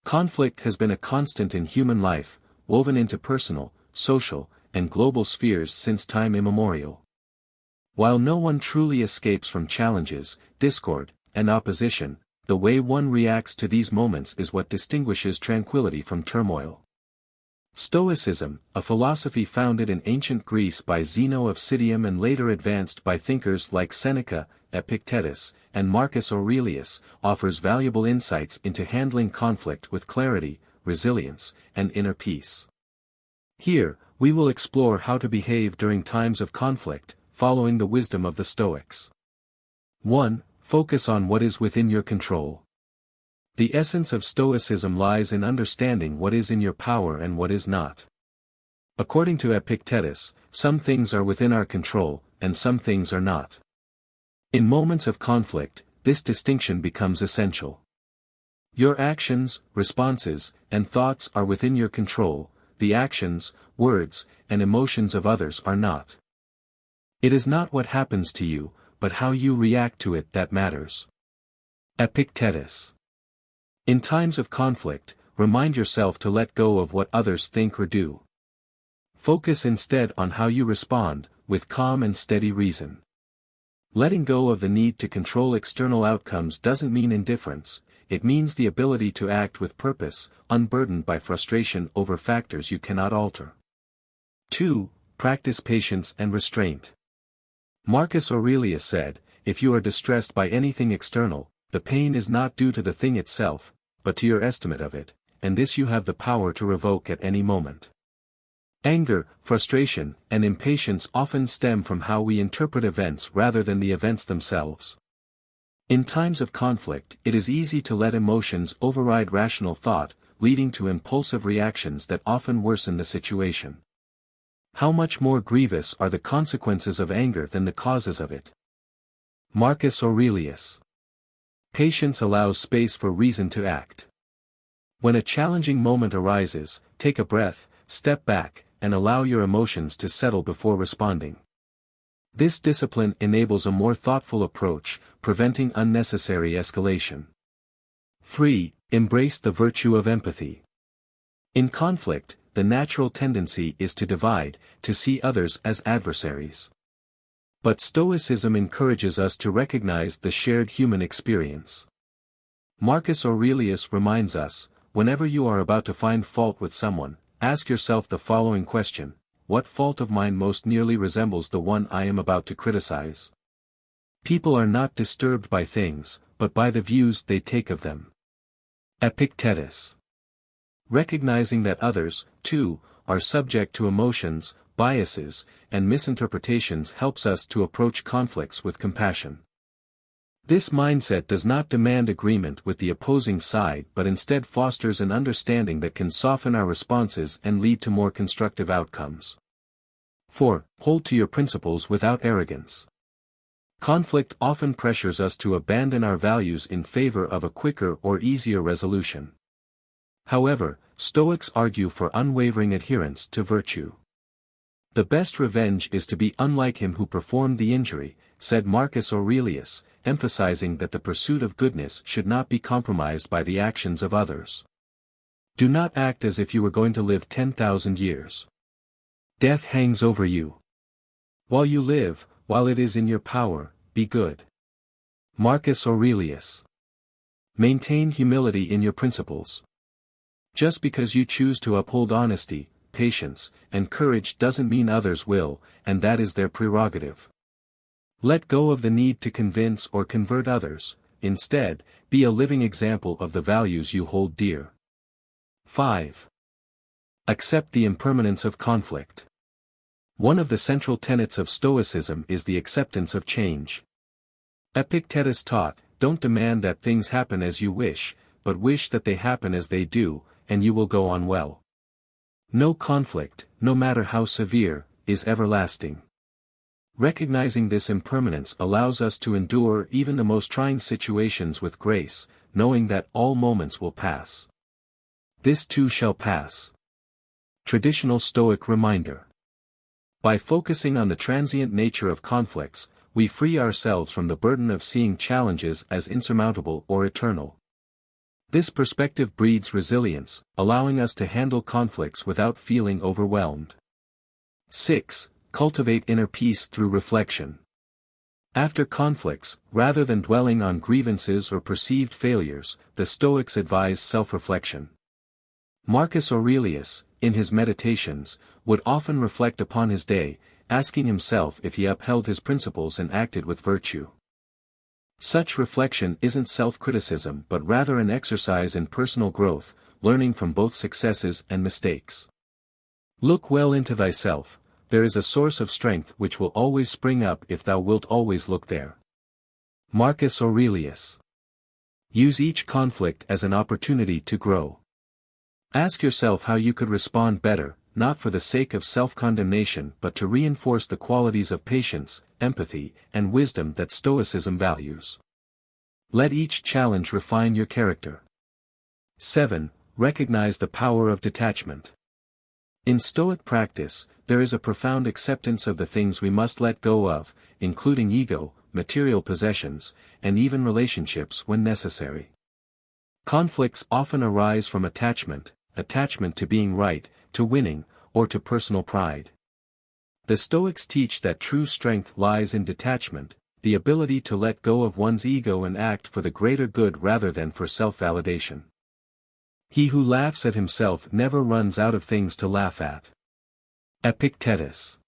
Conflict has been a constant in human life, woven into personal, social, and global spheres since time immemorial. While no one truly escapes from challenges, discord, and opposition, the way one reacts to these moments is what distinguishes tranquility from turmoil. Stoicism, a philosophy founded in ancient Greece by Zeno of Citium and later advanced by thinkers like Seneca, Epictetus, and Marcus Aurelius, offers valuable insights into handling conflict with clarity, resilience, and inner peace. Here, we will explore how to behave during times of conflict, following the wisdom of the Stoics. 1. Focus on what is within your control. The essence of Stoicism lies in understanding what is in your power and what is not. According to Epictetus, some things are within our control, and some things are not. In moments of conflict, this distinction becomes essential. Your actions, responses, and thoughts are within your control, the actions, words, and emotions of others are not. It is not what happens to you, but how you react to it that matters. Epictetus. In times of conflict, remind yourself to let go of what others think or do. Focus instead on how you respond, with calm and steady reason. Letting go of the need to control external outcomes doesn't mean indifference, it means the ability to act with purpose, unburdened by frustration over factors you cannot alter. 2. Practice patience and restraint. Marcus Aurelius said, "If you are distressed by anything external, the pain is not due to the thing itself, but to your estimate of it, and this you have the power to revoke at any moment." Anger, frustration, and impatience often stem from how we interpret events rather than the events themselves. In times of conflict, it is easy to let emotions override rational thought, leading to impulsive reactions that often worsen the situation. How much more grievous are the consequences of anger than the causes of it? Marcus Aurelius. Patience allows space for reason to act. When a challenging moment arises, take a breath, step back, and allow your emotions to settle before responding. This discipline enables a more thoughtful approach, preventing unnecessary escalation. 3. Embrace the virtue of empathy. In conflict, the natural tendency is to divide, to see others as adversaries. But Stoicism encourages us to recognize the shared human experience. Marcus Aurelius reminds us, whenever you are about to find fault with someone, ask yourself the following question: what fault of mine most nearly resembles the one I am about to criticize? People are not disturbed by things, but by the views they take of them. Epictetus. Recognizing that others, too, are subject to emotions, biases, and misinterpretations helps us to approach conflicts with compassion. This mindset does not demand agreement with the opposing side but instead fosters an understanding that can soften our responses and lead to more constructive outcomes. 4. Hold to your principles without arrogance. Conflict often pressures us to abandon our values in favor of a quicker or easier resolution. However, Stoics argue for unwavering adherence to virtue. The best revenge is to be unlike him who performed the injury, said Marcus Aurelius, emphasizing that the pursuit of goodness should not be compromised by the actions of others. Do not act as if you were going to live 10,000 years. Death hangs over you. While you live, while it is in your power, be good. Marcus Aurelius. Maintain humility in your principles. Just because you choose to uphold honesty, patience, and courage doesn't mean others will, and that is their prerogative. Let go of the need to convince or convert others, instead, be a living example of the values you hold dear. 5. Accept the impermanence of conflict. One of the central tenets of Stoicism is the acceptance of change. Epictetus taught, "Don't demand that things happen as you wish, but wish that they happen as they do, and you will go on well." No conflict, no matter how severe, is everlasting. Recognizing this impermanence allows us to endure even the most trying situations with grace, knowing that all moments will pass. This too shall pass. Traditional Stoic reminder. By focusing on the transient nature of conflicts, we free ourselves from the burden of seeing challenges as insurmountable or eternal. This perspective breeds resilience, allowing us to handle conflicts without feeling overwhelmed. 6. Cultivate inner peace through reflection. After conflicts, rather than dwelling on grievances or perceived failures, the Stoics advise self-reflection. Marcus Aurelius, in his Meditations, would often reflect upon his day, asking himself if he upheld his principles and acted with virtue. Such reflection isn't self-criticism but rather an exercise in personal growth, learning from both successes and mistakes. Look well into thyself, there is a source of strength which will always spring up if thou wilt always look there. Marcus Aurelius. Use each conflict as an opportunity to grow. Ask yourself how you could respond better, not for the sake of self-condemnation but to reinforce the qualities of patience, empathy, and wisdom that Stoicism values. Let each challenge refine your character. 7. Recognize the power of detachment. In Stoic practice, there is a profound acceptance of the things we must let go of, including ego, material possessions, and even relationships when necessary. Conflicts often arise from attachment to being right, to winning, or to personal pride. The Stoics teach that true strength lies in detachment, the ability to let go of one's ego and act for the greater good rather than for self-validation. He who laughs at himself never runs out of things to laugh at. Epictetus.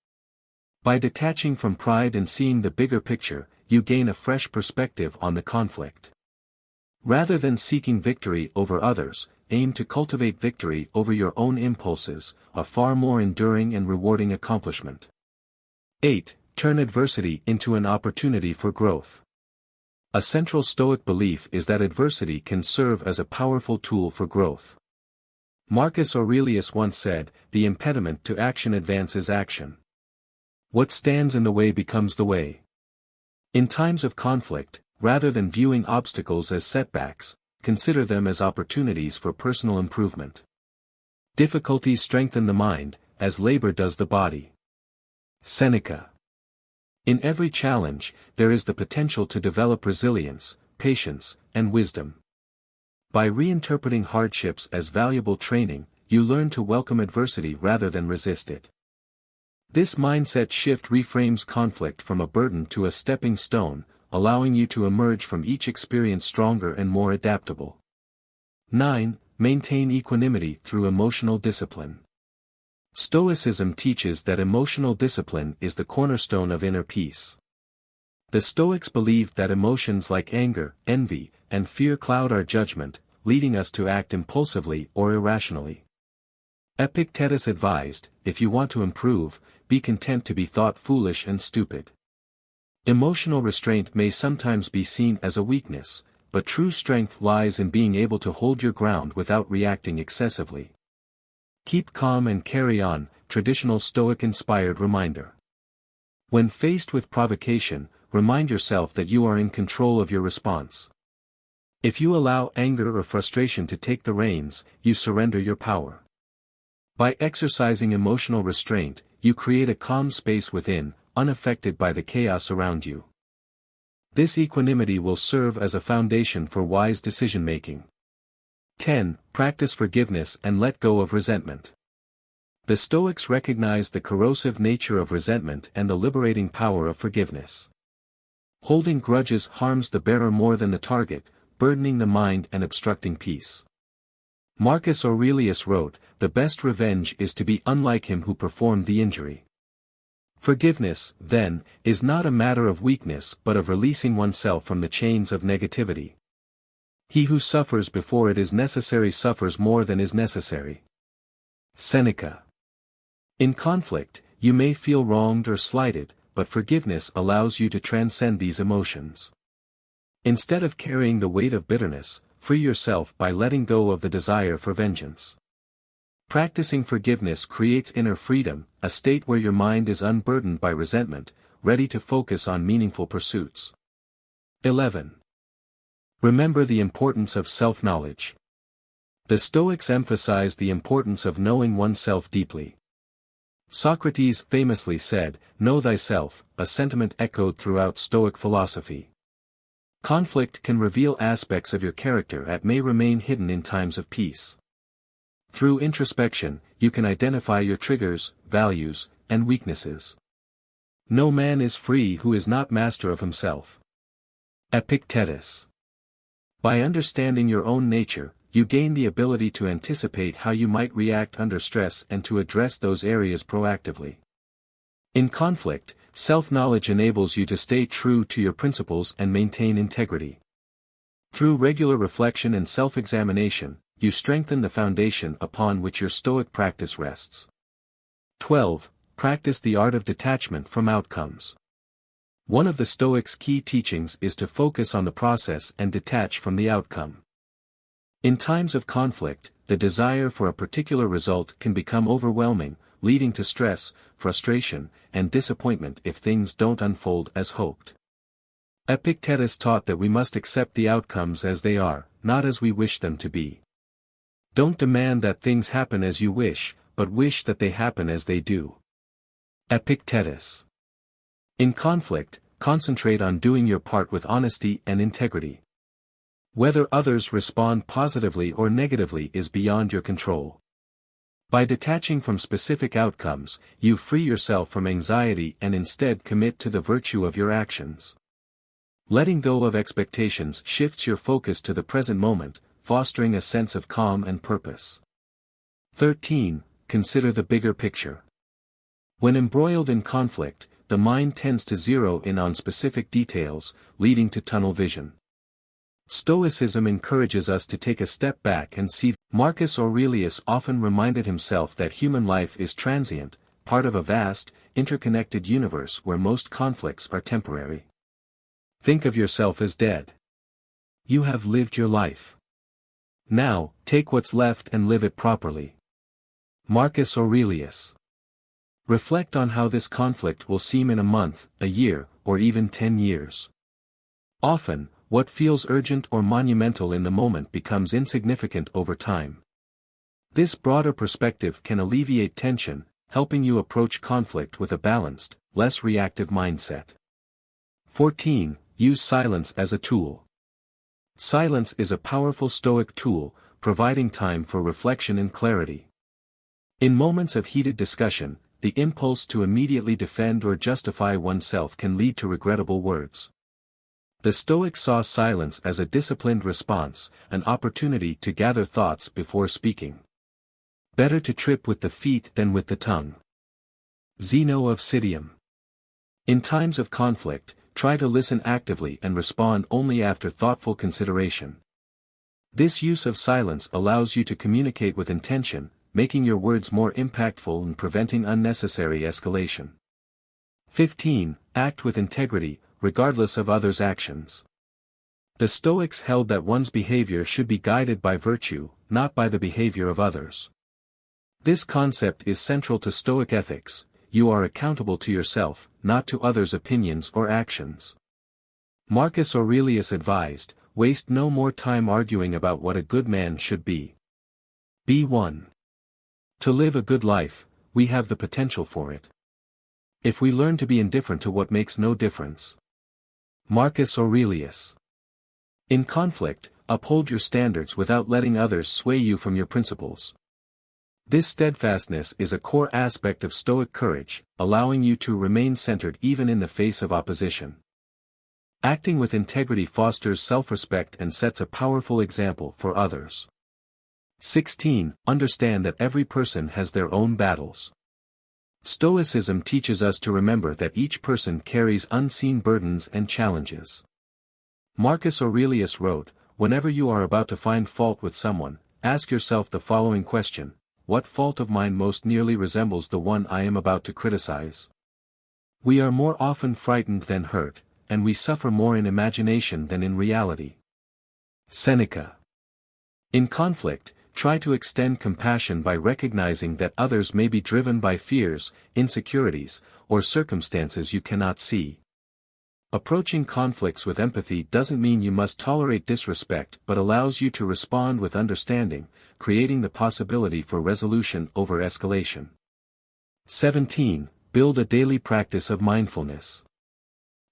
By detaching from pride and seeing the bigger picture, you gain a fresh perspective on the conflict. Rather than seeking victory over others, aim to cultivate victory over your own impulses, a far more enduring and rewarding accomplishment. 8. Turn adversity into an opportunity for growth. A central Stoic belief is that adversity can serve as a powerful tool for growth. Marcus Aurelius once said, "The impediment to action advances action. What stands in the way becomes the way." In times of conflict, rather than viewing obstacles as setbacks, consider them as opportunities for personal improvement. Difficulties strengthen the mind, as labor does the body. Seneca. In every challenge, there is the potential to develop resilience, patience, and wisdom. By reinterpreting hardships as valuable training, you learn to welcome adversity rather than resist it. This mindset shift reframes conflict from a burden to a stepping stone, allowing you to emerge from each experience stronger and more adaptable. 9. Maintain equanimity through emotional discipline. Stoicism teaches that emotional discipline is the cornerstone of inner peace. The Stoics believed that emotions like anger, envy, and fear cloud our judgment, leading us to act impulsively or irrationally. Epictetus advised, if you want to improve, be content to be thought foolish and stupid. Emotional restraint may sometimes be seen as a weakness, but true strength lies in being able to hold your ground without reacting excessively. Keep calm and carry on, traditional Stoic-inspired reminder. When faced with provocation, remind yourself that you are in control of your response. If you allow anger or frustration to take the reins, you surrender your power. By exercising emotional restraint, you create a calm space within, unaffected by the chaos around you. This equanimity will serve as a foundation for wise decision-making. 10. Practice forgiveness and let go of resentment. The Stoics recognized the corrosive nature of resentment and the liberating power of forgiveness. Holding grudges harms the bearer more than the target, burdening the mind and obstructing peace. Marcus Aurelius wrote, "The best revenge is to be unlike him who performed the injury." Forgiveness, then, is not a matter of weakness but of releasing oneself from the chains of negativity. He who suffers before it is necessary suffers more than is necessary. Seneca. In conflict, you may feel wronged or slighted, but forgiveness allows you to transcend these emotions. Instead of carrying the weight of bitterness, free yourself by letting go of the desire for vengeance. Practicing forgiveness creates inner freedom, a state where your mind is unburdened by resentment, ready to focus on meaningful pursuits. 11. Remember the importance of self-knowledge. The Stoics emphasized the importance of knowing oneself deeply. Socrates famously said, "Know thyself," a sentiment echoed throughout Stoic philosophy. Conflict can reveal aspects of your character that may remain hidden in times of peace. Through introspection, you can identify your triggers, values, and weaknesses. No man is free who is not master of himself. Epictetus. By understanding your own nature, you gain the ability to anticipate how you might react under stress and to address those areas proactively. In conflict, self-knowledge enables you to stay true to your principles and maintain integrity. Through regular reflection and self-examination, you strengthen the foundation upon which your Stoic practice rests. 12. Practice the art of detachment from outcomes. One of the Stoics' key teachings is to focus on the process and detach from the outcome. In times of conflict, the desire for a particular result can become overwhelming, leading to stress, frustration, and disappointment if things don't unfold as hoped. Epictetus taught that we must accept the outcomes as they are, not as we wish them to be. Don't demand that things happen as you wish, but wish that they happen as they do. Epictetus. In conflict, concentrate on doing your part with honesty and integrity. Whether others respond positively or negatively is beyond your control. By detaching from specific outcomes, you free yourself from anxiety and instead commit to the virtue of your actions. Letting go of expectations shifts your focus to the present moment, fostering a sense of calm and purpose. 13. Consider the bigger picture. When embroiled in conflict, the mind tends to zero in on specific details, leading to tunnel vision. Stoicism encourages us to take a step back and see. Marcus Aurelius often reminded himself that human life is transient, part of a vast, interconnected universe where most conflicts are temporary. Think of yourself as dead. You have lived your life. Now, take what's left and live it properly. Marcus Aurelius. Reflect on how this conflict will seem in a month, a year, or even 10 years. Often, what feels urgent or monumental in the moment becomes insignificant over time. This broader perspective can alleviate tension, helping you approach conflict with a balanced, less reactive mindset. 14. Use silence as a tool. Silence is a powerful Stoic tool, providing time for reflection and clarity. In moments of heated discussion, the impulse to immediately defend or justify oneself can lead to regrettable words. The Stoics saw silence as a disciplined response, an opportunity to gather thoughts before speaking. Better to trip with the feet than with the tongue. Zeno of Citium. In times of conflict, try to listen actively and respond only after thoughtful consideration. This use of silence allows you to communicate with intention, making your words more impactful and preventing unnecessary escalation. 15. Act with integrity, regardless of others' actions. The Stoics held that one's behavior should be guided by virtue, not by the behavior of others. This concept is central to Stoic ethics. You are accountable to yourself, not to others' opinions or actions. Marcus Aurelius advised, waste no more time arguing about what a good man should be. Be one. To live a good life, we have the potential for it. If we learn to be indifferent to what makes no difference. Marcus Aurelius. In conflict, uphold your standards without letting others sway you from your principles. This steadfastness is a core aspect of Stoic courage, allowing you to remain centered even in the face of opposition. Acting with integrity fosters self-respect and sets a powerful example for others. 16. Understand that every person has their own battles. Stoicism teaches us to remember that each person carries unseen burdens and challenges. Marcus Aurelius wrote, whenever you are about to find fault with someone, ask yourself the following question: what fault of mine most nearly resembles the one I am about to criticize? We are more often frightened than hurt, and we suffer more in imagination than in reality. Seneca. In conflict, try to extend compassion by recognizing that others may be driven by fears, insecurities, or circumstances you cannot see. Approaching conflicts with empathy doesn't mean you must tolerate disrespect but allows you to respond with understanding, creating the possibility for resolution over escalation. 17. Build a daily practice of mindfulness.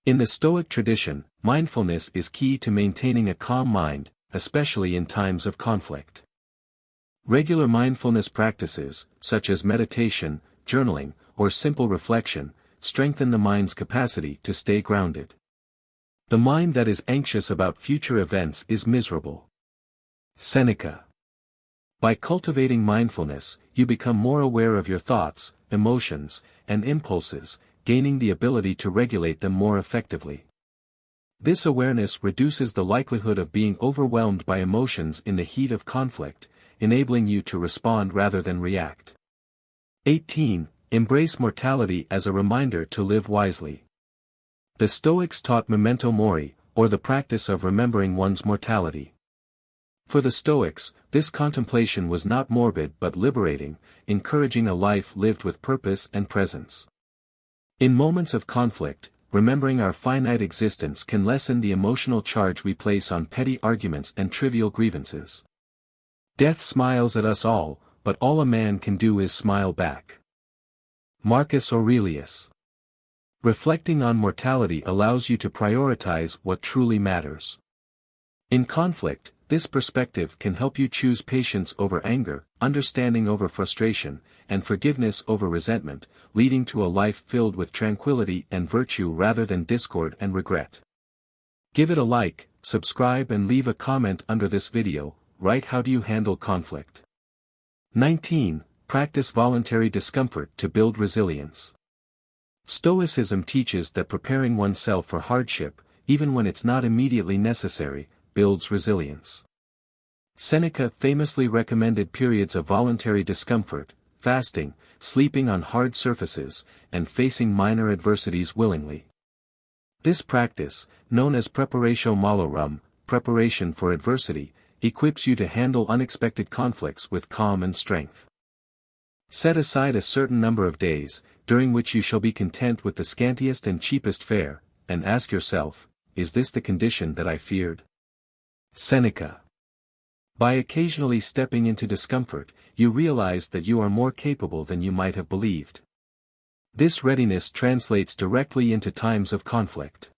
In the Stoic tradition, mindfulness is key to maintaining a calm mind, especially in times of conflict. Regular mindfulness practices, such as meditation, journaling, or simple reflection, strengthen the mind's capacity to stay grounded. The mind that is anxious about future events is miserable. Seneca. By cultivating mindfulness, you become more aware of your thoughts, emotions, and impulses, gaining the ability to regulate them more effectively. This awareness reduces the likelihood of being overwhelmed by emotions in the heat of conflict, enabling you to respond rather than react. 18. Embrace mortality as a reminder to live wisely. The Stoics taught memento mori, or the practice of remembering one's mortality. For the Stoics, this contemplation was not morbid but liberating, encouraging a life lived with purpose and presence. In moments of conflict, remembering our finite existence can lessen the emotional charge we place on petty arguments and trivial grievances. Death smiles at us all, but all a man can do is smile back. Marcus Aurelius. Reflecting on mortality allows you to prioritize what truly matters. In conflict, this perspective can help you choose patience over anger, understanding over frustration, and forgiveness over resentment, leading to a life filled with tranquility and virtue rather than discord and regret. Give it a like, subscribe and leave a comment under this video. Write how do you handle conflict. 19. Practice voluntary discomfort to build resilience. Stoicism teaches that preparing oneself for hardship, even when it's not immediately necessary, builds resilience. Seneca famously recommended periods of voluntary discomfort, fasting, sleeping on hard surfaces, and facing minor adversities willingly. This practice, known as preparatio malorum, preparation for adversity, equips you to handle unexpected conflicts with calm and strength. Set aside a certain number of days, during which you shall be content with the scantiest and cheapest fare, and ask yourself, is this the condition that I feared? Seneca. By occasionally stepping into discomfort, you realize that you are more capable than you might have believed. This readiness translates directly into times of conflict.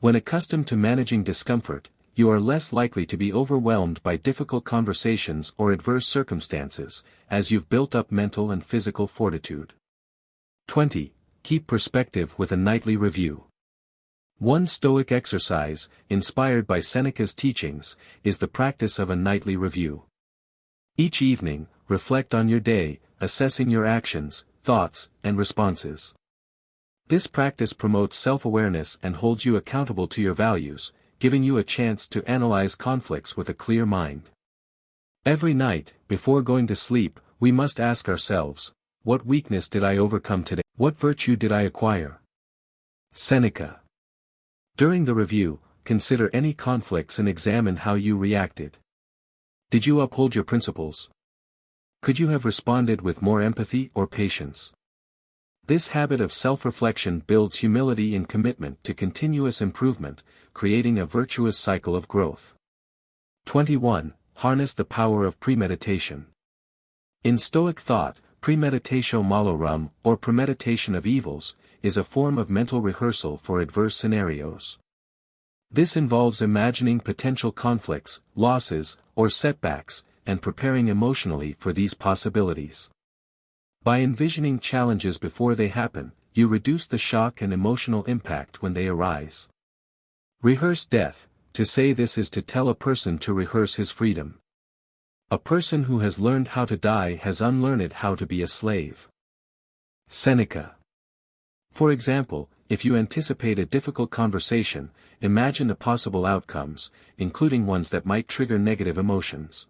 When accustomed to managing discomfort, you are less likely to be overwhelmed by difficult conversations or adverse circumstances, as you've built up mental and physical fortitude. 20. Keep perspective with a nightly review. One Stoic exercise, inspired by Seneca's teachings, is the practice of a nightly review. Each evening, reflect on your day, assessing your actions, thoughts, and responses. This practice promotes self-awareness and holds you accountable to your values, giving you a chance to analyze conflicts with a clear mind. Every night, before going to sleep, we must ask ourselves, what weakness did I overcome today? What virtue did I acquire? Seneca. During the review, consider any conflicts and examine how you reacted. Did you uphold your principles? Could you have responded with more empathy or patience? This habit of self-reflection builds humility and commitment to continuous improvement, creating a virtuous cycle of growth. 21. Harness the power of premeditation. In Stoic thought, premeditatio malorum, or premeditation of evils, is a form of mental rehearsal for adverse scenarios. This involves imagining potential conflicts, losses, or setbacks, and preparing emotionally for these possibilities. By envisioning challenges before they happen, you reduce the shock and emotional impact when they arise. Rehearse death. To say this is to tell a person to rehearse his freedom. A person who has learned how to die has unlearned how to be a slave. Seneca. For example, if you anticipate a difficult conversation, imagine the possible outcomes, including ones that might trigger negative emotions.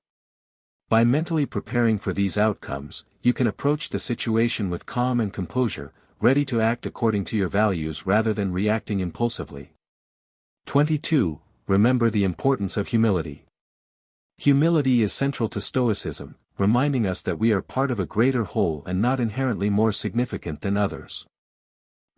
By mentally preparing for these outcomes, you can approach the situation with calm and composure, ready to act according to your values rather than reacting impulsively. 22. Remember the importance of humility. Humility is central to Stoicism, reminding us that we are part of a greater whole and not inherently more significant than others.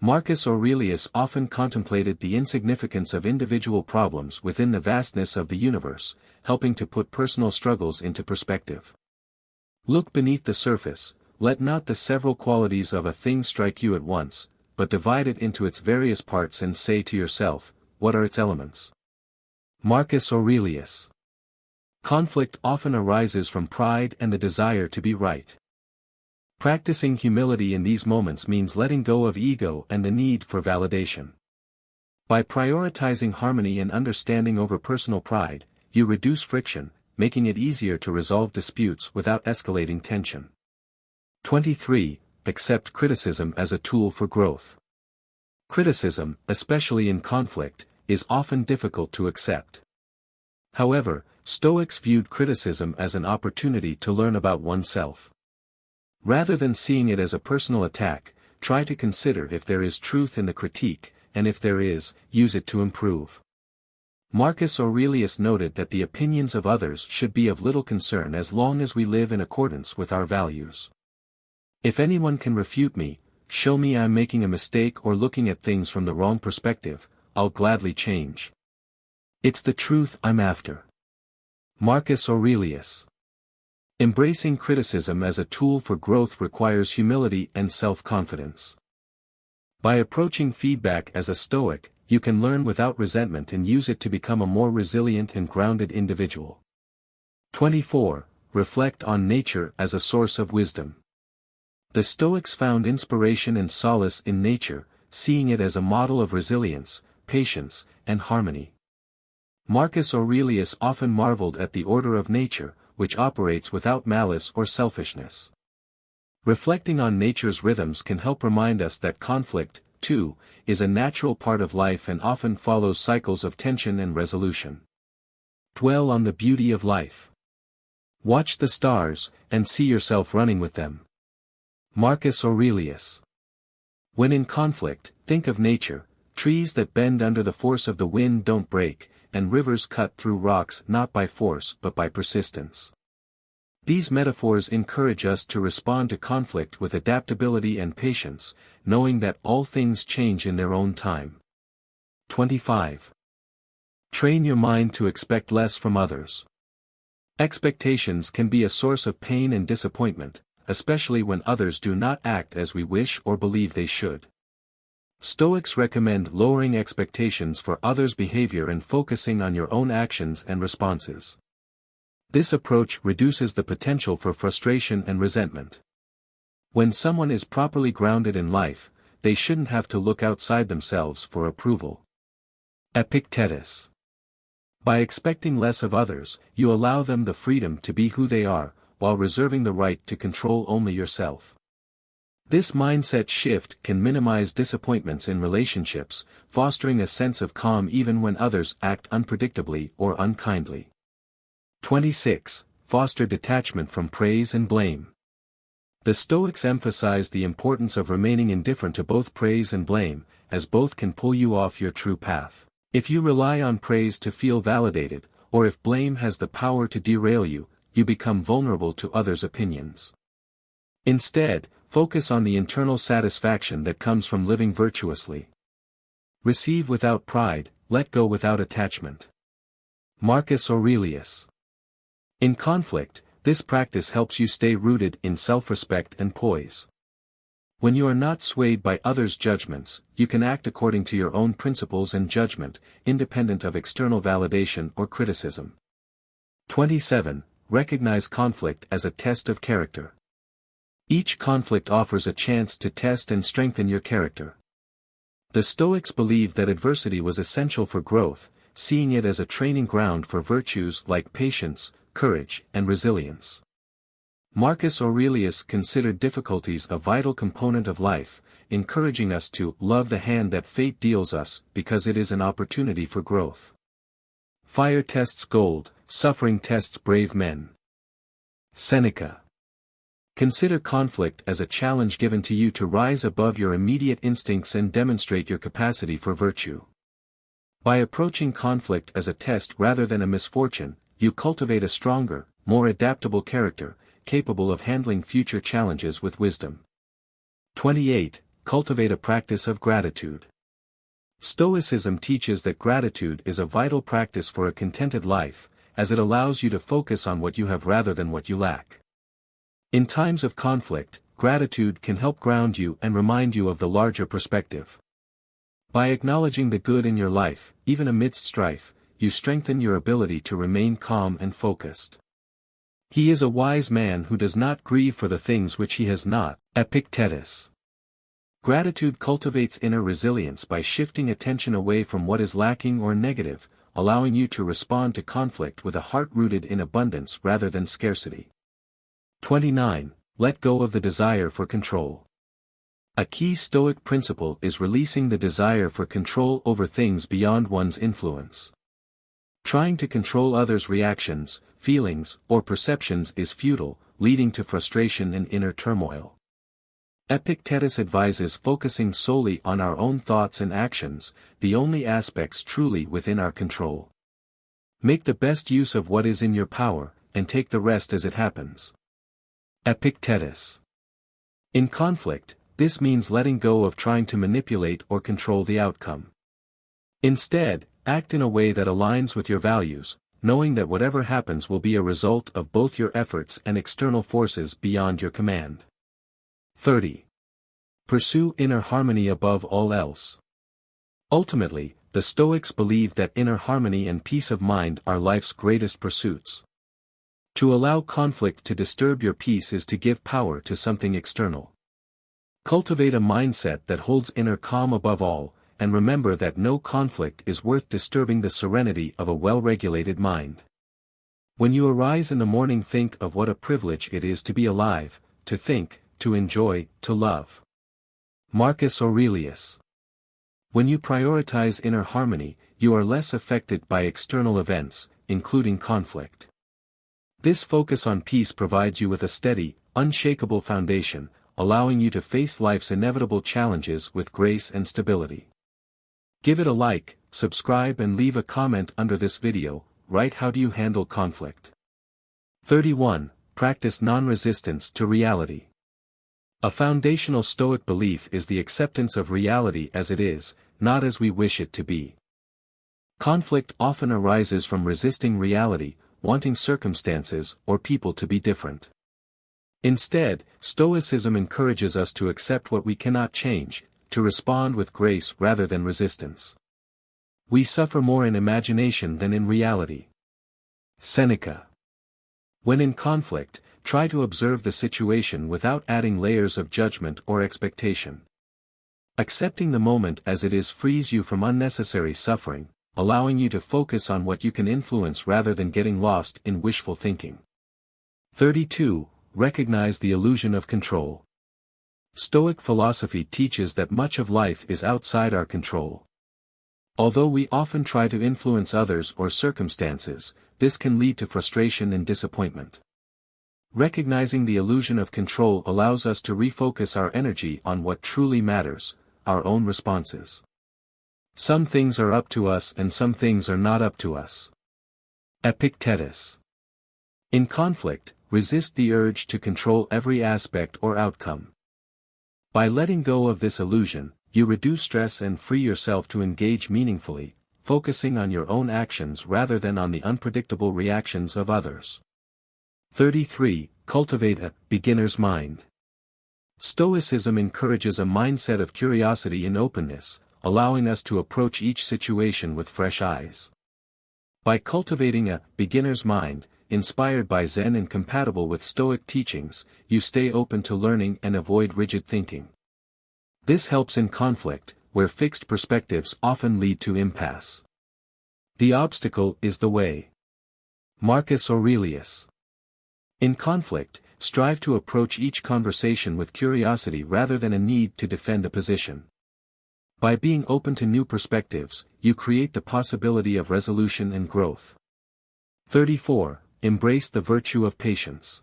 Marcus Aurelius often contemplated the insignificance of individual problems within the vastness of the universe, helping to put personal struggles into perspective. Look beneath the surface, let not the several qualities of a thing strike you at once, but divide it into its various parts and say to yourself, what are its elements? Marcus Aurelius. Conflict often arises from pride and the desire to be right. Practicing humility in these moments means letting go of ego and the need for validation. By prioritizing harmony and understanding over personal pride, you reduce friction, making it easier to resolve disputes without escalating tension. 23. Accept criticism as a tool for growth. Criticism, especially in conflict, is often difficult to accept. However, Stoics viewed criticism as an opportunity to learn about oneself. Rather than seeing it as a personal attack, try to consider if there is truth in the critique, and if there is, use it to improve. Marcus Aurelius noted that the opinions of others should be of little concern as long as we live in accordance with our values. If anyone can refute me, show me I'm making a mistake or looking at things from the wrong perspective, I'll gladly change. It's the truth I'm after. Marcus Aurelius. Embracing criticism as a tool for growth requires humility and self-confidence. By approaching feedback as a Stoic, you can learn without resentment and use it to become a more resilient and grounded individual. 24. Reflect on nature as a source of wisdom. The Stoics found inspiration and solace in nature, seeing it as a model of resilience, patience, and harmony. Marcus Aurelius often marveled at the order of nature, which operates without malice or selfishness. Reflecting on nature's rhythms can help remind us that conflict, too, is a natural part of life and often follows cycles of tension and resolution. Dwell on the beauty of life. Watch the stars, and see yourself running with them. Marcus Aurelius. When in conflict, think of nature, trees that bend under the force of the wind don't break, and rivers cut through rocks not by force but by persistence. These metaphors encourage us to respond to conflict with adaptability and patience, knowing that all things change in their own time. 25. Train your mind to expect less from others. Expectations can be a source of pain and disappointment, especially when others do not act as we wish or believe they should. Stoics recommend lowering expectations for others' behavior and focusing on your own actions and responses. This approach reduces the potential for frustration and resentment. When someone is properly grounded in life, they shouldn't have to look outside themselves for approval. Epictetus. By expecting less of others, you allow them the freedom to be who they are, while reserving the right to control only yourself. This mindset shift can minimize disappointments in relationships, fostering a sense of calm even when others act unpredictably or unkindly. 26. Foster detachment from praise and blame. The Stoics emphasize the importance of remaining indifferent to both praise and blame, as both can pull you off your true path. If you rely on praise to feel validated, or if blame has the power to derail you, you become vulnerable to others' opinions. Instead, focus on the internal satisfaction that comes from living virtuously. Receive without pride, let go without attachment. Marcus Aurelius. In conflict, this practice helps you stay rooted in self-respect and poise. When you are not swayed by others' judgments, you can act according to your own principles and judgment, independent of external validation or criticism. 27. Recognize conflict as a test of character. Each conflict offers a chance to test and strengthen your character. The Stoics believed that adversity was essential for growth, seeing it as a training ground for virtues like patience, courage, and resilience. Marcus Aurelius considered difficulties a vital component of life, encouraging us to love the hand that fate deals us because it is an opportunity for growth. Fire tests gold, suffering tests brave men. Seneca. Consider conflict as a challenge given to you to rise above your immediate instincts and demonstrate your capacity for virtue. By approaching conflict as a test rather than a misfortune, you cultivate a stronger, more adaptable character, capable of handling future challenges with wisdom. 28. Cultivate a practice of gratitude. Stoicism teaches that gratitude is a vital practice for a contented life, as it allows you to focus on what you have rather than what you lack. In times of conflict, gratitude can help ground you and remind you of the larger perspective. By acknowledging the good in your life, even amidst strife, you strengthen your ability to remain calm and focused. He is a wise man who does not grieve for the things which he has not. Epictetus. Gratitude cultivates inner resilience by shifting attention away from what is lacking or negative, allowing you to respond to conflict with a heart rooted in abundance rather than scarcity. 29. Let go of the desire for control. A key Stoic principle is releasing the desire for control over things beyond one's influence. Trying to control others' reactions, feelings, or perceptions is futile, leading to frustration and inner turmoil. Epictetus advises focusing solely on our own thoughts and actions, the only aspects truly within our control. Make the best use of what is in your power, and take the rest as it happens. Epictetus. In conflict, this means letting go of trying to manipulate or control the outcome. Instead, act in a way that aligns with your values, knowing that whatever happens will be a result of both your efforts and external forces beyond your command. 30. Pursue inner harmony above all else. Ultimately, the Stoics believe that inner harmony and peace of mind are life's greatest pursuits. To allow conflict to disturb your peace is to give power to something external. Cultivate a mindset that holds inner calm above all, and remember that no conflict is worth disturbing the serenity of a well-regulated mind. When you arise in the morning, think of what a privilege it is to be alive, to think, to enjoy, to love. Marcus Aurelius. When you prioritize inner harmony, you are less affected by external events, including conflict. This focus on peace provides you with a steady, unshakable foundation, allowing you to face life's inevitable challenges with grace and stability. Give it a like, subscribe and leave a comment under this video. Write, how do you handle conflict? 31. Practice non-resistance to reality. A foundational Stoic belief is the acceptance of reality as it is, not as we wish it to be. Conflict often arises from resisting reality, wanting circumstances or people to be different. Instead, Stoicism encourages us to accept what we cannot change, to respond with grace rather than resistance. We suffer more in imagination than in reality. Seneca. When in conflict, try to observe the situation without adding layers of judgment or expectation. Accepting the moment as it is frees you from unnecessary suffering, allowing you to focus on what you can influence rather than getting lost in wishful thinking. 32. Recognize the illusion of control. Stoic philosophy teaches that much of life is outside our control. Although we often try to influence others or circumstances, this can lead to frustration and disappointment. Recognizing the illusion of control allows us to refocus our energy on what truly matters, our own responses. Some things are up to us and some things are not up to us. Epictetus. In conflict, resist the urge to control every aspect or outcome. By letting go of this illusion, you reduce stress and free yourself to engage meaningfully, focusing on your own actions rather than on the unpredictable reactions of others. 33. Cultivate a beginner's mind. Stoicism encourages a mindset of curiosity and openness, allowing us to approach each situation with fresh eyes. By cultivating a beginner's mind, inspired by Zen and compatible with Stoic teachings, you stay open to learning and avoid rigid thinking. This helps in conflict, where fixed perspectives often lead to impasse. The obstacle is the way. Marcus Aurelius. In conflict, strive to approach each conversation with curiosity rather than a need to defend a position. By being open to new perspectives, you create the possibility of resolution and growth. 34. Embrace the virtue of patience.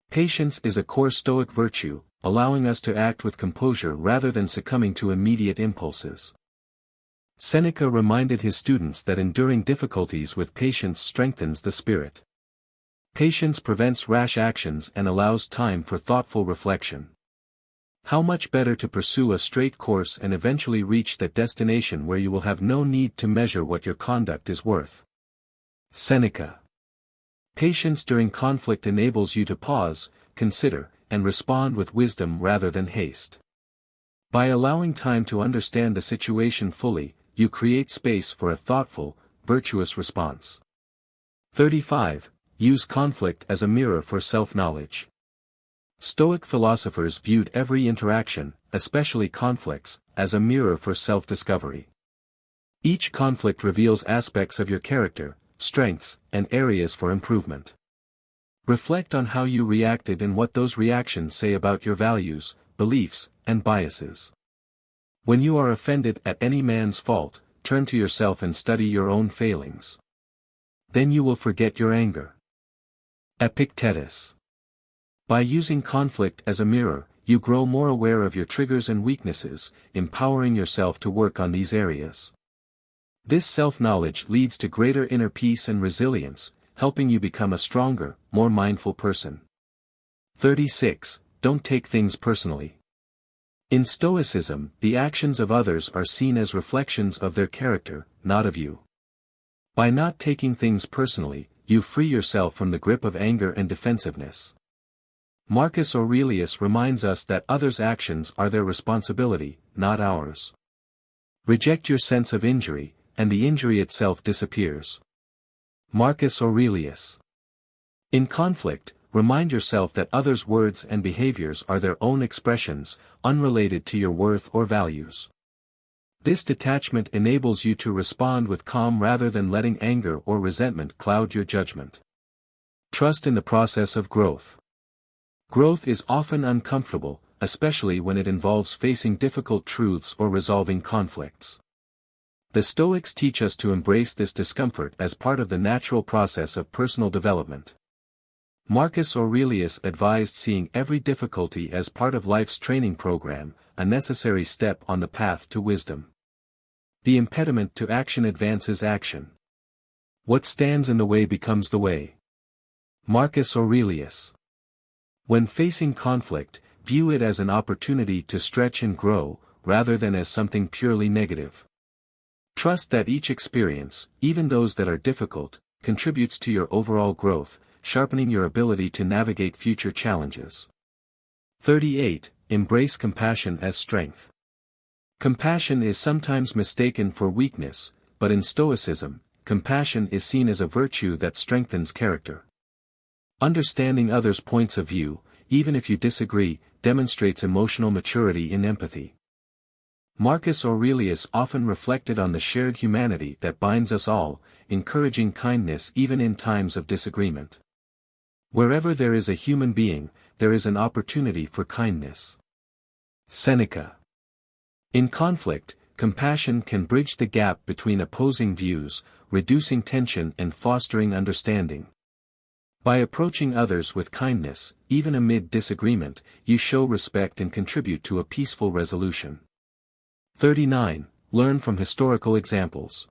Patience is a core Stoic virtue, allowing us to act with composure rather than succumbing to immediate impulses. Seneca reminded his students that enduring difficulties with patience strengthens the spirit. Patience prevents rash actions and allows time for thoughtful reflection. How much better to pursue a straight course and eventually reach that destination where you will have no need to measure what your conduct is worth. Seneca. Patience during conflict enables you to pause, consider, and respond with wisdom rather than haste. By allowing time to understand the situation fully, you create space for a thoughtful, virtuous response. 35. Use conflict as a mirror for self-knowledge. Stoic philosophers viewed every interaction, especially conflicts, as a mirror for self-discovery. Each conflict reveals aspects of your character, strengths, and areas for improvement. Reflect on how you reacted and what those reactions say about your values, beliefs, and biases. When you are offended at any man's fault, turn to yourself and study your own failings. Then you will forget your anger. Epictetus. By using conflict as a mirror, you grow more aware of your triggers and weaknesses, empowering yourself to work on these areas. This self-knowledge leads to greater inner peace and resilience, helping you become a stronger, more mindful person. 36. Don't take things personally. In Stoicism, the actions of others are seen as reflections of their character, not of you. By not taking things personally, you free yourself from the grip of anger and defensiveness. Marcus Aurelius reminds us that others' actions are their responsibility, not ours. Reject your sense of injury, and the injury itself disappears. Marcus Aurelius. In conflict, remind yourself that others' words and behaviors are their own expressions, unrelated to your worth or values. This detachment enables you to respond with calm rather than letting anger or resentment cloud your judgment. Trust in the process of growth. Growth is often uncomfortable, especially when it involves facing difficult truths or resolving conflicts. The Stoics teach us to embrace this discomfort as part of the natural process of personal development. Marcus Aurelius advised seeing every difficulty as part of life's training program, a necessary step on the path to wisdom. The impediment to action advances action. What stands in the way becomes the way. Marcus Aurelius. When facing conflict, view it as an opportunity to stretch and grow, rather than as something purely negative. Trust that each experience, even those that are difficult, contributes to your overall growth, sharpening your ability to navigate future challenges. 38. Embrace compassion as strength. Compassion is sometimes mistaken for weakness, but in Stoicism, compassion is seen as a virtue that strengthens character. Understanding others' points of view, even if you disagree, demonstrates emotional maturity in empathy. Marcus Aurelius often reflected on the shared humanity that binds us all, encouraging kindness even in times of disagreement. Wherever there is a human being, there is an opportunity for kindness. Seneca. In conflict, compassion can bridge the gap between opposing views, reducing tension and fostering understanding. By approaching others with kindness, even amid disagreement, you show respect and contribute to a peaceful resolution. 39. Learn from historical examples.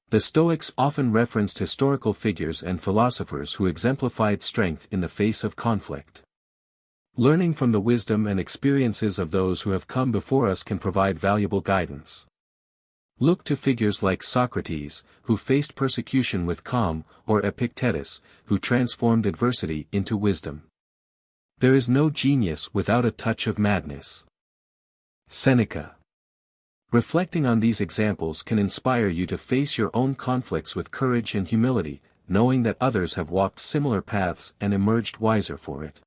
The Stoics often referenced historical figures and philosophers who exemplified strength in the face of conflict. Learning from the wisdom and experiences of those who have come before us can provide valuable guidance. Look to figures like Socrates, who faced persecution with calm, or Epictetus, who transformed adversity into wisdom. There is no genius without a touch of madness. Seneca. Reflecting on these examples can inspire you to face your own conflicts with courage and humility, knowing that others have walked similar paths and emerged wiser for it.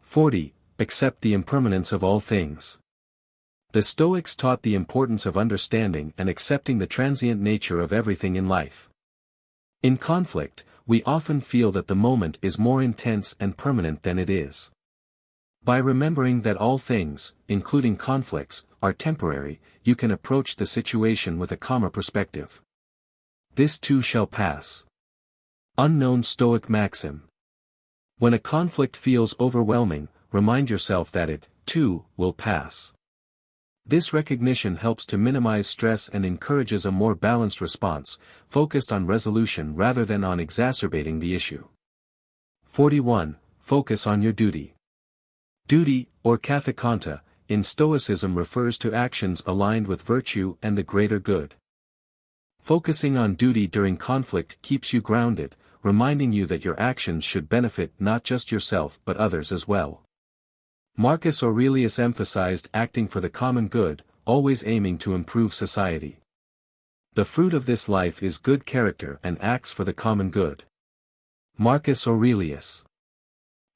40. Accept the impermanence of all things. The Stoics taught the importance of understanding and accepting the transient nature of everything in life. In conflict, we often feel that the moment is more intense and permanent than it is. By remembering that all things, including conflicts, are temporary, you can approach the situation with a calmer perspective. This too shall pass. Unknown Stoic maxim. When a conflict feels overwhelming, remind yourself that it, too, will pass. This recognition helps to minimize stress and encourages a more balanced response, focused on resolution rather than on exacerbating the issue. 41. Focus on your duty. Duty, or kathekanta, in Stoicism refers to actions aligned with virtue and the greater good. Focusing on duty during conflict keeps you grounded, reminding you that your actions should benefit not just yourself but others as well. Marcus Aurelius emphasized acting for the common good, always aiming to improve society. The fruit of this life is good character and acts for the common good. Marcus Aurelius.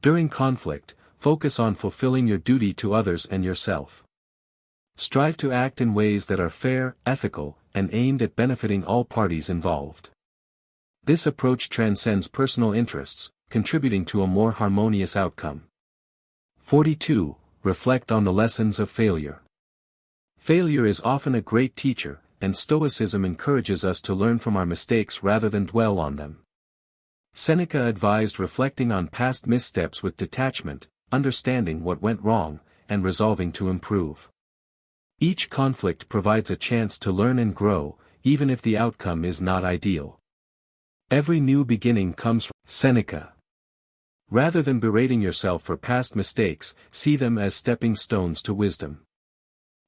During conflict, focus on fulfilling your duty to others and yourself. Strive to act in ways that are fair, ethical, and aimed at benefiting all parties involved. This approach transcends personal interests, contributing to a more harmonious outcome. 42. Reflect on the lessons of failure. Failure is often a great teacher, and Stoicism encourages us to learn from our mistakes rather than dwell on them. Seneca advised reflecting on past missteps with detachment, understanding what went wrong, and resolving to improve. Each conflict provides a chance to learn and grow, even if the outcome is not ideal. Every new beginning comes from Seneca. Rather than berating yourself for past mistakes, see them as stepping stones to wisdom.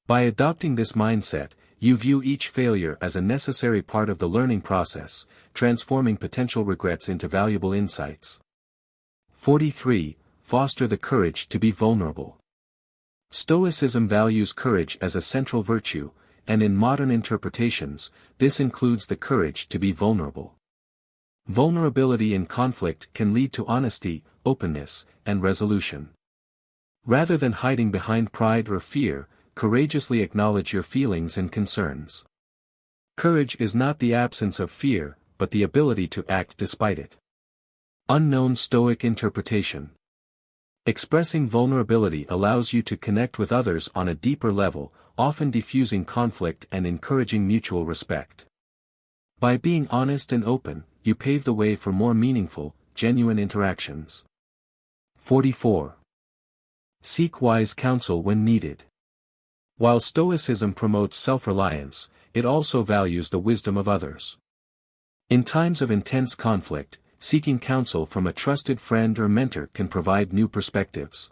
By adopting this mindset, you view each failure as a necessary part of the learning process, transforming potential regrets into valuable insights. 43. Foster the courage to be vulnerable. Stoicism values courage as a central virtue, and in modern interpretations, this includes the courage to be vulnerable. Vulnerability in conflict can lead to honesty, openness, and resolution. Rather than hiding behind pride or fear, courageously acknowledge your feelings and concerns. Courage is not the absence of fear, but the ability to act despite it. Unknown Stoic interpretation. Expressing vulnerability allows you to connect with others on a deeper level, often diffusing conflict and encouraging mutual respect. By being honest and open, you pave the way for more meaningful, genuine interactions. 44. Seek wise counsel when needed. While Stoicism promotes self-reliance, it also values the wisdom of others. In times of intense conflict, seeking counsel from a trusted friend or mentor can provide new perspectives.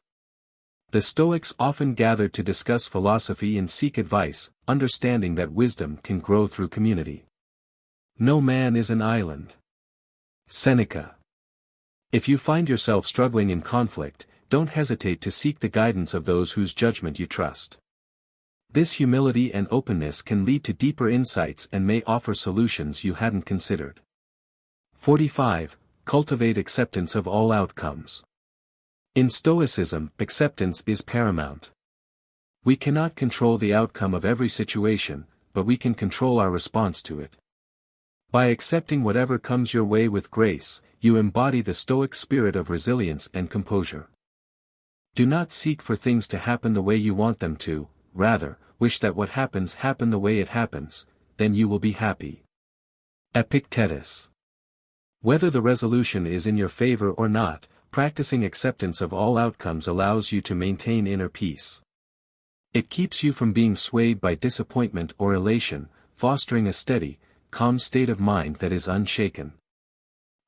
The Stoics often gathered to discuss philosophy and seek advice, understanding that wisdom can grow through community. No man is an island. Seneca. If you find yourself struggling in conflict, don't hesitate to seek the guidance of those whose judgment you trust. This humility and openness can lead to deeper insights and may offer solutions you hadn't considered. 45. Cultivate acceptance of all outcomes. In Stoicism, acceptance is paramount. We cannot control the outcome of every situation, but we can control our response to it. By accepting whatever comes your way with grace, you embody the Stoic spirit of resilience and composure. Do not seek for things to happen the way you want them to, rather, wish that what happens happen the way it happens, then you will be happy. Epictetus. Whether the resolution is in your favor or not, practicing acceptance of all outcomes allows you to maintain inner peace. It keeps you from being swayed by disappointment or elation, fostering a steady, calm state of mind that is unshaken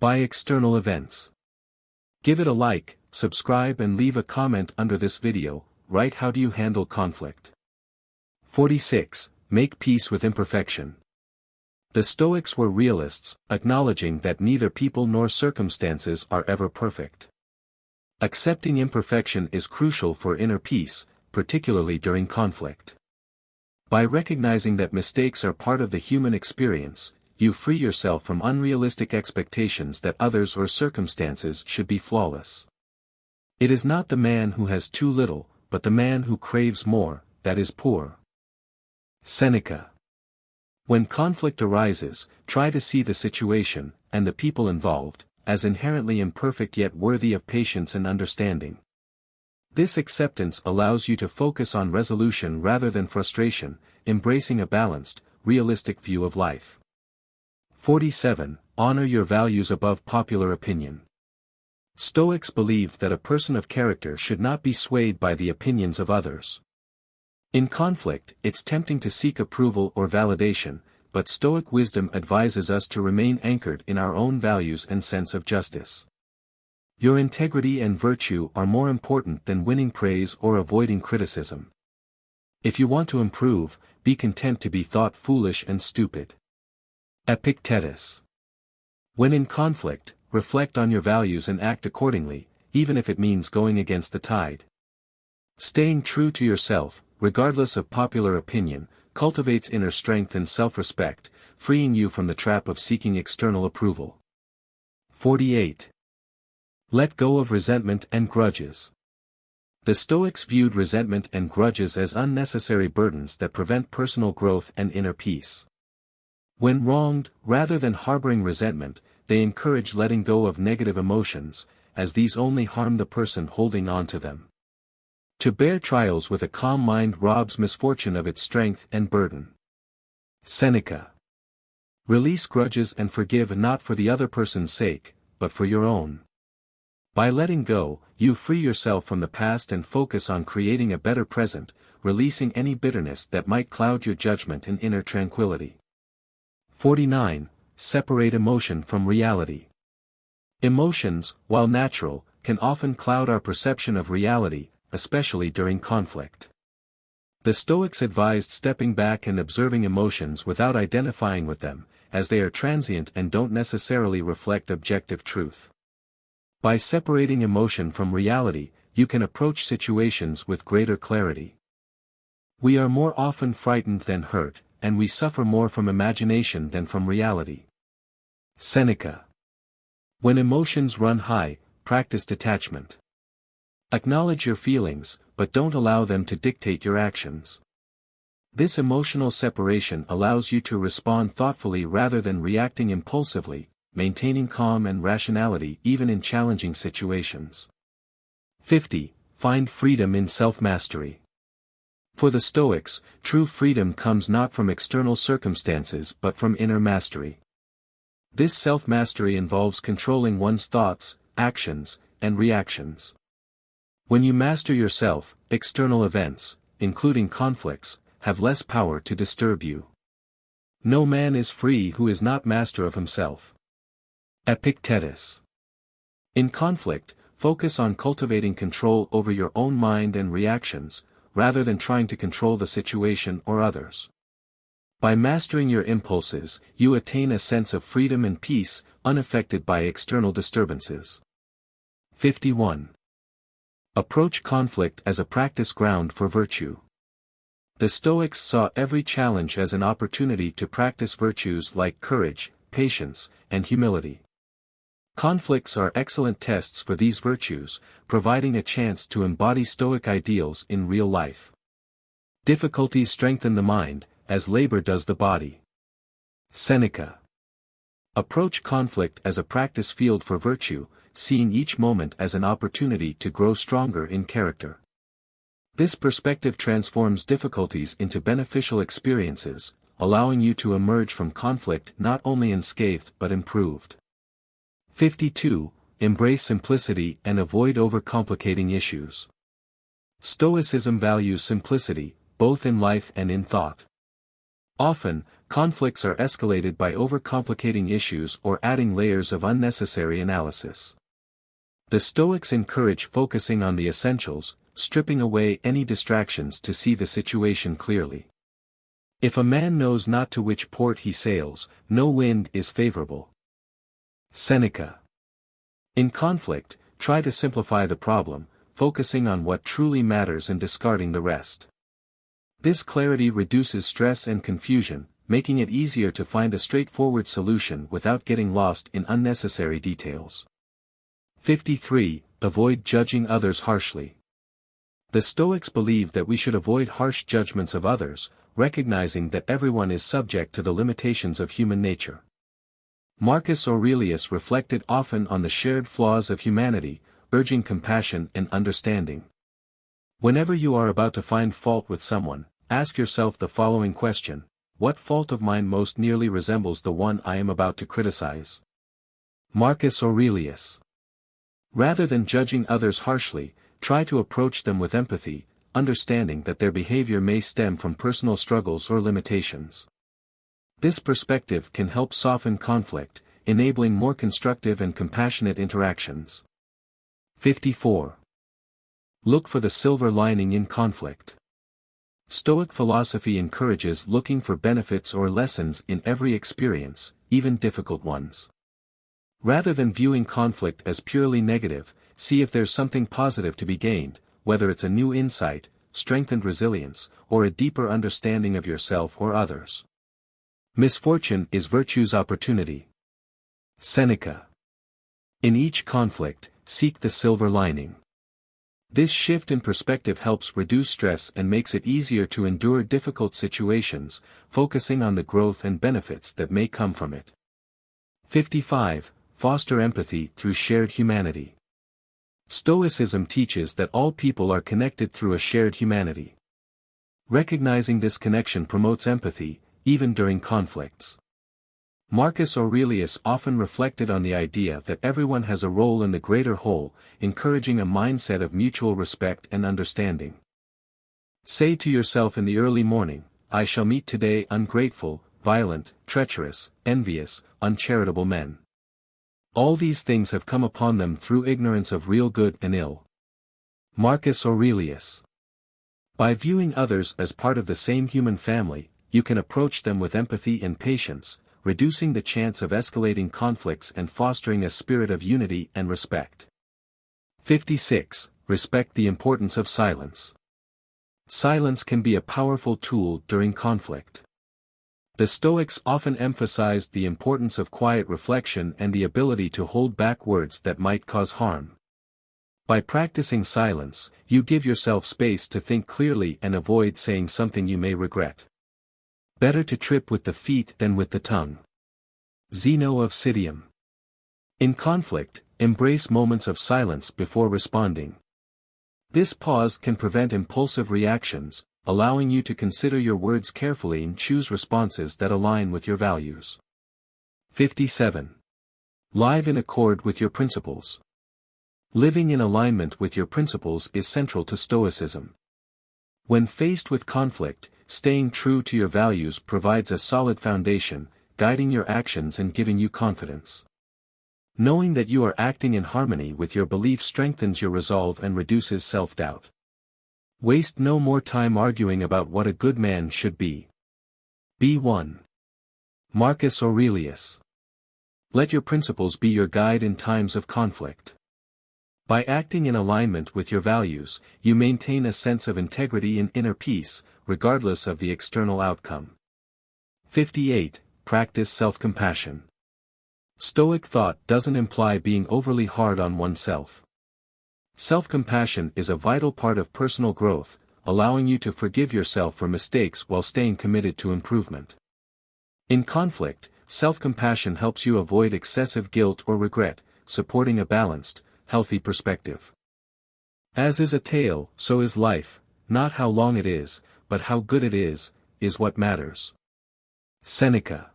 by external events. Give it a like, subscribe and leave a comment under this video. Write how do you handle conflict. 46. Make peace with imperfection. The Stoics were realists, acknowledging that neither people nor circumstances are ever perfect. Accepting imperfection is crucial for inner peace, particularly during conflict. By recognizing that mistakes are part of the human experience, you free yourself from unrealistic expectations that others or circumstances should be flawless. It is not the man who has too little, but the man who craves more, that is poor. Seneca. When conflict arises, try to see the situation, and the people involved, as inherently imperfect yet worthy of patience and understanding. This acceptance allows you to focus on resolution rather than frustration, embracing a balanced, realistic view of life. 47. Honor your values above popular opinion. Stoics believed that a person of character should not be swayed by the opinions of others. In conflict, it's tempting to seek approval or validation, but Stoic wisdom advises us to remain anchored in our own values and sense of justice. Your integrity and virtue are more important than winning praise or avoiding criticism. If you want to improve, be content to be thought foolish and stupid. Epictetus. When in conflict, reflect on your values and act accordingly, even if it means going against the tide. Staying true to yourself, regardless of popular opinion, cultivates inner strength and self-respect, freeing you from the trap of seeking external approval. 48. Let go of resentment and grudges. The Stoics viewed resentment and grudges as unnecessary burdens that prevent personal growth and inner peace. When wronged, rather than harboring resentment, they encourage letting go of negative emotions, as these only harm the person holding on to them. To bear trials with a calm mind robs misfortune of its strength and burden. Seneca. Release grudges and forgive not for the other person's sake, but for your own. By letting go, you free yourself from the past and focus on creating a better present, releasing any bitterness that might cloud your judgment and inner tranquility. 49. Separate emotion from reality. Emotions, while natural, can often cloud our perception of reality, especially during conflict. The Stoics advised stepping back and observing emotions without identifying with them, as they are transient and don't necessarily reflect objective truth. By separating emotion from reality, you can approach situations with greater clarity. We are more often frightened than hurt, and we suffer more from imagination than from reality. Seneca. When emotions run high, practice detachment. Acknowledge your feelings, but don't allow them to dictate your actions. This emotional separation allows you to respond thoughtfully rather than reacting impulsively, maintaining calm and rationality even in challenging situations. 50. Find freedom in self-mastery. For the Stoics, true freedom comes not from external circumstances but from inner mastery. This self-mastery involves controlling one's thoughts, actions, and reactions. When you master yourself, external events, including conflicts, have less power to disturb you. No man is free who is not master of himself. Epictetus. In conflict, focus on cultivating control over your own mind and reactions, rather than trying to control the situation or others. By mastering your impulses, you attain a sense of freedom and peace, unaffected by external disturbances. 51. Approach conflict as a practice ground for virtue. The Stoics saw every challenge as an opportunity to practice virtues like courage, patience, and humility. Conflicts are excellent tests for these virtues, providing a chance to embody Stoic ideals in real life. Difficulties strengthen the mind, as labor does the body. Seneca. Approach conflict as a practice field for virtue, seeing each moment as an opportunity to grow stronger in character. This perspective transforms difficulties into beneficial experiences, allowing you to emerge from conflict not only unscathed but improved. 52. Embrace simplicity and avoid overcomplicating issues. Stoicism values simplicity, both in life and in thought. Often, conflicts are escalated by overcomplicating issues or adding layers of unnecessary analysis. The Stoics encourage focusing on the essentials, stripping away any distractions to see the situation clearly. If a man knows not to which port he sails, no wind is favorable. Seneca. In conflict, try to simplify the problem, focusing on what truly matters and discarding the rest. This clarity reduces stress and confusion, making it easier to find a straightforward solution without getting lost in unnecessary details. 53. Avoid judging others harshly. The Stoics believe that we should avoid harsh judgments of others, recognizing that everyone is subject to the limitations of human nature. Marcus Aurelius reflected often on the shared flaws of humanity, urging compassion and understanding. Whenever you are about to find fault with someone, ask yourself the following question: what fault of mine most nearly resembles the one I am about to criticize? Marcus Aurelius. Rather than judging others harshly, try to approach them with empathy, understanding that their behavior may stem from personal struggles or limitations. This perspective can help soften conflict, enabling more constructive and compassionate interactions. 54. Look for the silver lining in conflict. Stoic philosophy encourages looking for benefits or lessons in every experience, even difficult ones. Rather than viewing conflict as purely negative, see if there's something positive to be gained, whether it's a new insight, strengthened resilience, or a deeper understanding of yourself or others. Misfortune is virtue's opportunity. Seneca. In each conflict, seek the silver lining. This shift in perspective helps reduce stress and makes it easier to endure difficult situations, focusing on the growth and benefits that may come from it. 55. Foster empathy through shared humanity. Stoicism teaches that all people are connected through a shared humanity. Recognizing this connection promotes empathy, even during conflicts. Marcus Aurelius often reflected on the idea that everyone has a role in the greater whole, encouraging a mindset of mutual respect and understanding. Say to yourself in the early morning, I shall meet today ungrateful, violent, treacherous, envious, uncharitable men. All these things have come upon them through ignorance of real good and ill. Marcus Aurelius. By viewing others as part of the same human family, you can approach them with empathy and patience, reducing the chance of escalating conflicts and fostering a spirit of unity and respect. 56. Respect the importance of silence. Silence can be a powerful tool during conflict. The Stoics often emphasized the importance of quiet reflection and the ability to hold back words that might cause harm. By practicing silence, you give yourself space to think clearly and avoid saying something you may regret. Better to trip with the feet than with the tongue. Zeno of Citium. In conflict, embrace moments of silence before responding. This pause can prevent impulsive reactions, allowing you to consider your words carefully and choose responses that align with your values. 57. Live in accord with your principles. Living in alignment with your principles is central to Stoicism. When faced with conflict, staying true to your values provides a solid foundation, guiding your actions and giving you confidence. Knowing that you are acting in harmony with your beliefs strengthens your resolve and reduces self-doubt. Waste no more time arguing about what a good man should be. B1. Marcus Aurelius. Let your principles be your guide in times of conflict. By acting in alignment with your values, you maintain a sense of integrity and inner peace, regardless of the external outcome. 58. Practice self-compassion. Stoic thought doesn't imply being overly hard on oneself. Self-compassion is a vital part of personal growth, allowing you to forgive yourself for mistakes while staying committed to improvement. In conflict, self-compassion helps you avoid excessive guilt or regret, supporting a balanced, healthy perspective. As is a tale, so is life, not how long it is, but how good it is what matters. Seneca.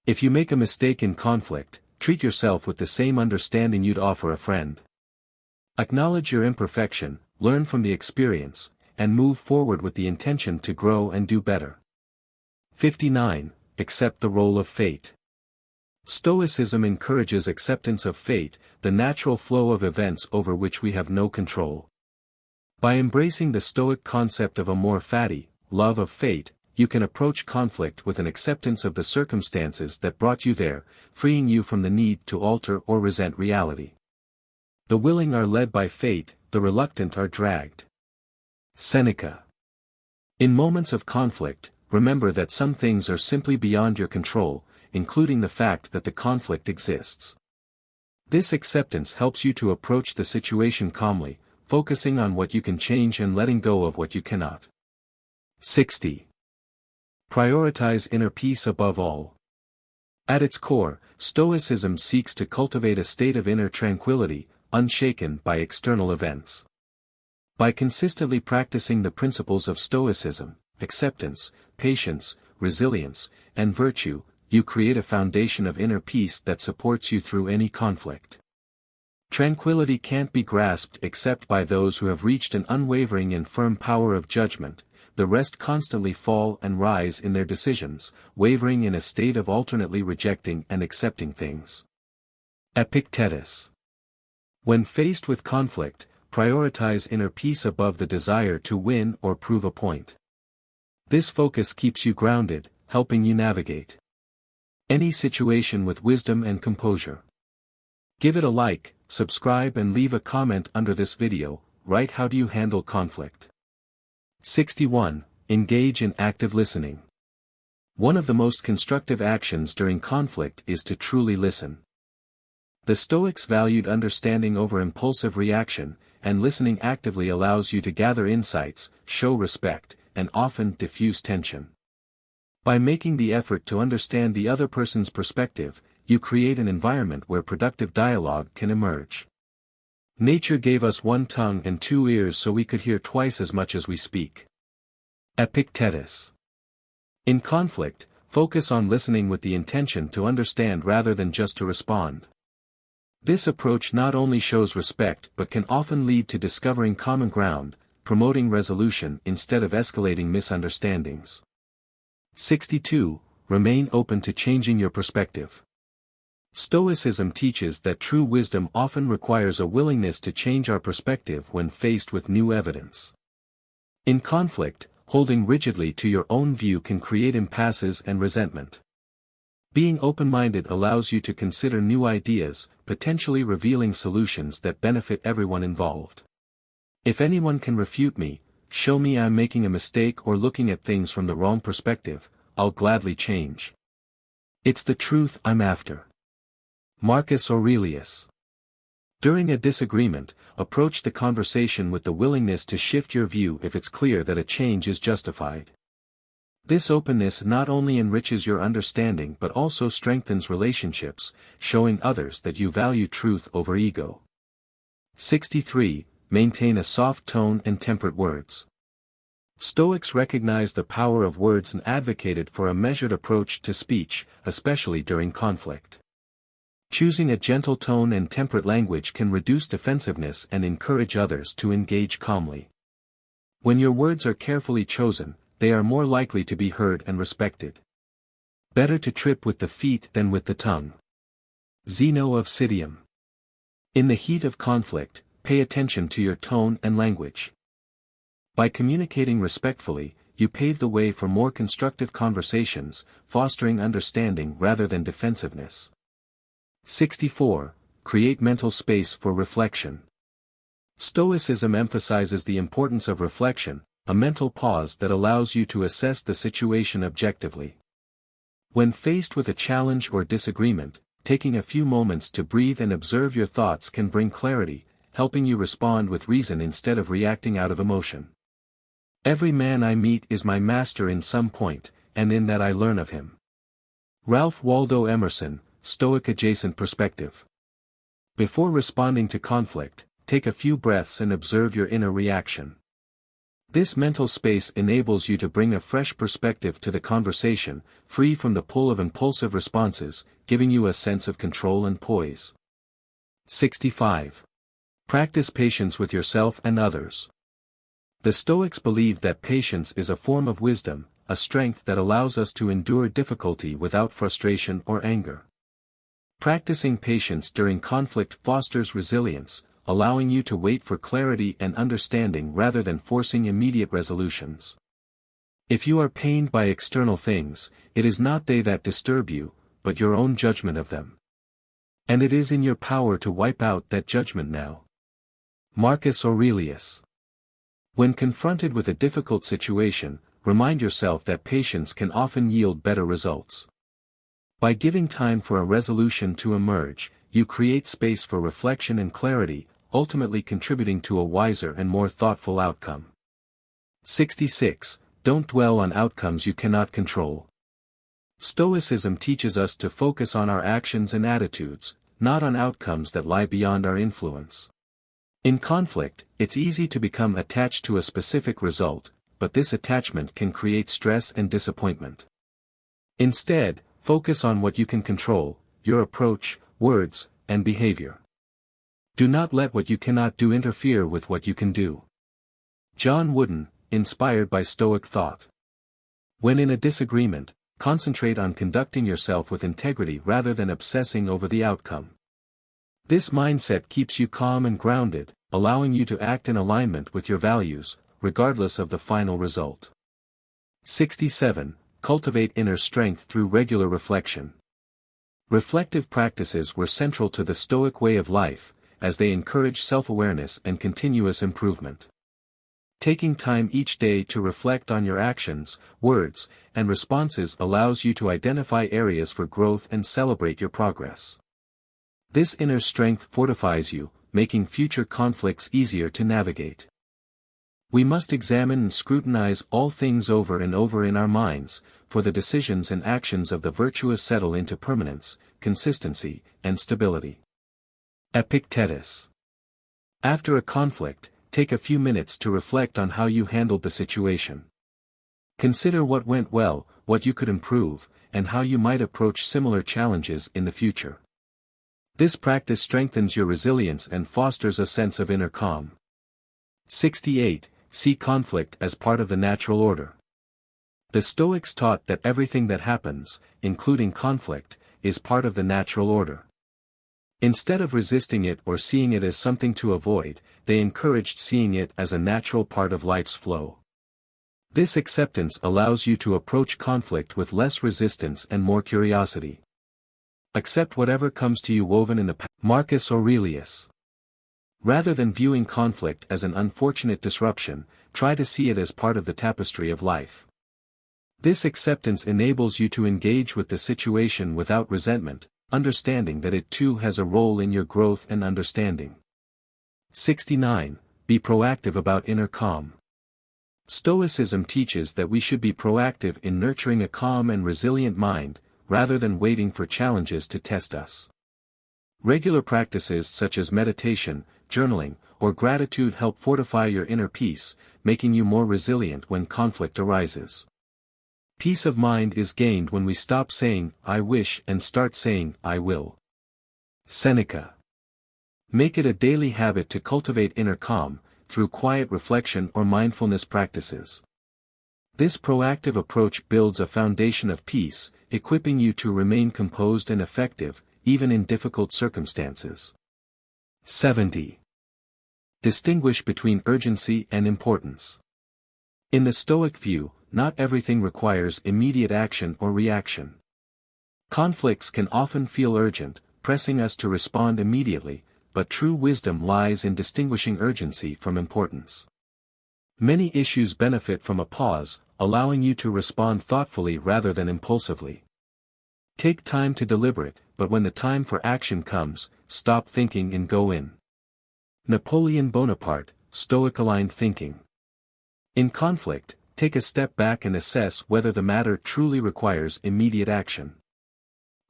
If you make a mistake in conflict, treat yourself with the same understanding you'd offer a friend. Acknowledge your imperfection, learn from the experience, and move forward with the intention to grow and do better. 59. Accept the role of fate. Stoicism encourages acceptance of fate, the natural flow of events over which we have no control. By embracing the Stoic concept of amor fati, love of fate, you can approach conflict with an acceptance of the circumstances that brought you there, freeing you from the need to alter or resent reality. The willing are led by fate, the reluctant are dragged. Seneca. In moments of conflict, remember that some things are simply beyond your control, including the fact that the conflict exists. This acceptance helps you to approach the situation calmly, focusing on what you can change and letting go of what you cannot. 60. Prioritize inner peace above all. At its core, Stoicism seeks to cultivate a state of inner tranquility, unshaken by external events. By consistently practicing the principles of Stoicism, acceptance, patience, resilience, and virtue, you create a foundation of inner peace that supports you through any conflict. Tranquility can't be grasped except by those who have reached an unwavering and firm power of judgment. The rest constantly fall and rise in their decisions, wavering in a state of alternately rejecting and accepting things. Epictetus. When faced with conflict, prioritize inner peace above the desire to win or prove a point. This focus keeps you grounded, helping you navigate any situation with wisdom and composure. Give it a like, subscribe and leave a comment under this video. write how do you handle conflict. 61. Engage in active listening. One of the most constructive actions during conflict is to truly listen. The Stoics valued understanding over impulsive reaction, and listening actively allows you to gather insights, show respect, and often diffuse tension. By making the effort to understand the other person's perspective, you create an environment where productive dialogue can emerge. Nature gave us one tongue and two ears so we could hear twice as much as we speak. Epictetus. In conflict, focus on listening with the intention to understand rather than just to respond. This approach not only shows respect but can often lead to discovering common ground, promoting resolution instead of escalating misunderstandings. 62. Remain open to changing your perspective. Stoicism teaches that true wisdom often requires a willingness to change our perspective when faced with new evidence. In conflict, holding rigidly to your own view can create impasses and resentment. Being open-minded allows you to consider new ideas, potentially revealing solutions that benefit everyone involved. If anyone can refute me, show me I'm making a mistake or looking at things from the wrong perspective, I'll gladly change. It's the truth I'm after. Marcus Aurelius. During a disagreement, approach the conversation with the willingness to shift your view if it's clear that a change is justified. This openness not only enriches your understanding but also strengthens relationships, showing others that you value truth over ego. 63. Maintain a soft tone and temperate words. Stoics recognize the power of words and advocated for a measured approach to speech, especially during conflict. Choosing a gentle tone and temperate language can reduce defensiveness and encourage others to engage calmly. When your words are carefully chosen, they are more likely to be heard and respected. Better to trip with the feet than with the tongue. Zeno of Citium. In the heat of conflict, pay attention to your tone and language. By communicating respectfully, you pave the way for more constructive conversations, fostering understanding rather than defensiveness. 64. Create mental space for reflection. Stoicism emphasizes the importance of reflection, a mental pause that allows you to assess the situation objectively. When faced with a challenge or disagreement, taking a few moments to breathe and observe your thoughts can bring clarity, helping you respond with reason instead of reacting out of emotion. Every man I meet is my master in some point, and in that I learn of him. Ralph Waldo Emerson, Stoic Adjacent Perspective. Before responding to conflict, take a few breaths and observe your inner reaction. This mental space enables you to bring a fresh perspective to the conversation, free from the pull of impulsive responses, giving you a sense of control and poise. 65. Practice patience with yourself and others. The Stoics believe that patience is a form of wisdom, a strength that allows us to endure difficulty without frustration or anger. Practicing patience during conflict fosters resilience, allowing you to wait for clarity and understanding rather than forcing immediate resolutions. If you are pained by external things, it is not they that disturb you, but your own judgment of them. And it is in your power to wipe out that judgment now. Marcus Aurelius. When confronted with a difficult situation, remind yourself that patience can often yield better results. By giving time for a resolution to emerge, you create space for reflection and clarity, ultimately contributing to a wiser and more thoughtful outcome. 66. Don't dwell on outcomes you cannot control. Stoicism teaches us to focus on our actions and attitudes, not on outcomes that lie beyond our influence. In conflict, it's easy to become attached to a specific result, but this attachment can create stress and disappointment. Instead, focus on what you can control, your approach, words, and behavior. Do not let what you cannot do interfere with what you can do. John Wooden, inspired by Stoic thought. When in a disagreement, concentrate on conducting yourself with integrity rather than obsessing over the outcome. This mindset keeps you calm and grounded, allowing you to act in alignment with your values, regardless of the final result. 67. Cultivate inner strength through regular reflection. Reflective practices were central to the Stoic way of life, as they encourage self-awareness and continuous improvement. Taking time each day to reflect on your actions, words, and responses allows you to identify areas for growth and celebrate your progress. This inner strength fortifies you, making future conflicts easier to navigate. We must examine and scrutinize all things over and over in our minds, for the decisions and actions of the virtuous settle into permanence, consistency, and stability. Epictetus. After a conflict, take a few minutes to reflect on how you handled the situation. Consider what went well, what you could improve, and how you might approach similar challenges in the future. This practice strengthens your resilience and fosters a sense of inner calm. 68. See conflict as part of the natural order. The Stoics taught that everything that happens, including conflict, is part of the natural order. Instead of resisting it or seeing it as something to avoid, they encouraged seeing it as a natural part of life's flow. This acceptance allows you to approach conflict with less resistance and more curiosity. Accept whatever comes to you woven in the past. Marcus Aurelius. Rather than viewing conflict as an unfortunate disruption, try to see it as part of the tapestry of life. This acceptance enables you to engage with the situation without resentment, understanding that it too has a role in your growth and understanding. 69. Be proactive about inner calm. Stoicism teaches that we should be proactive in nurturing a calm and resilient mind, rather than waiting for challenges to test us. Regular practices such as meditation, journaling, or gratitude help fortify your inner peace, making you more resilient when conflict arises. Peace of mind is gained when we stop saying, "I wish," and start saying, "I will." Seneca. Make it a daily habit to cultivate inner calm, through quiet reflection or mindfulness practices. This proactive approach builds a foundation of peace, equipping you to remain composed and effective, even in difficult circumstances. 70. Distinguish between urgency and importance. In the Stoic view, not everything requires immediate action or reaction. Conflicts can often feel urgent, pressing us to respond immediately, but true wisdom lies in distinguishing urgency from importance. Many issues benefit from a pause, allowing you to respond thoughtfully rather than impulsively. Take time to deliberate, but when the time for action comes, stop thinking and go in. Napoleon Bonaparte, Stoic-aligned thinking. In conflict, take a step back and assess whether the matter truly requires immediate action.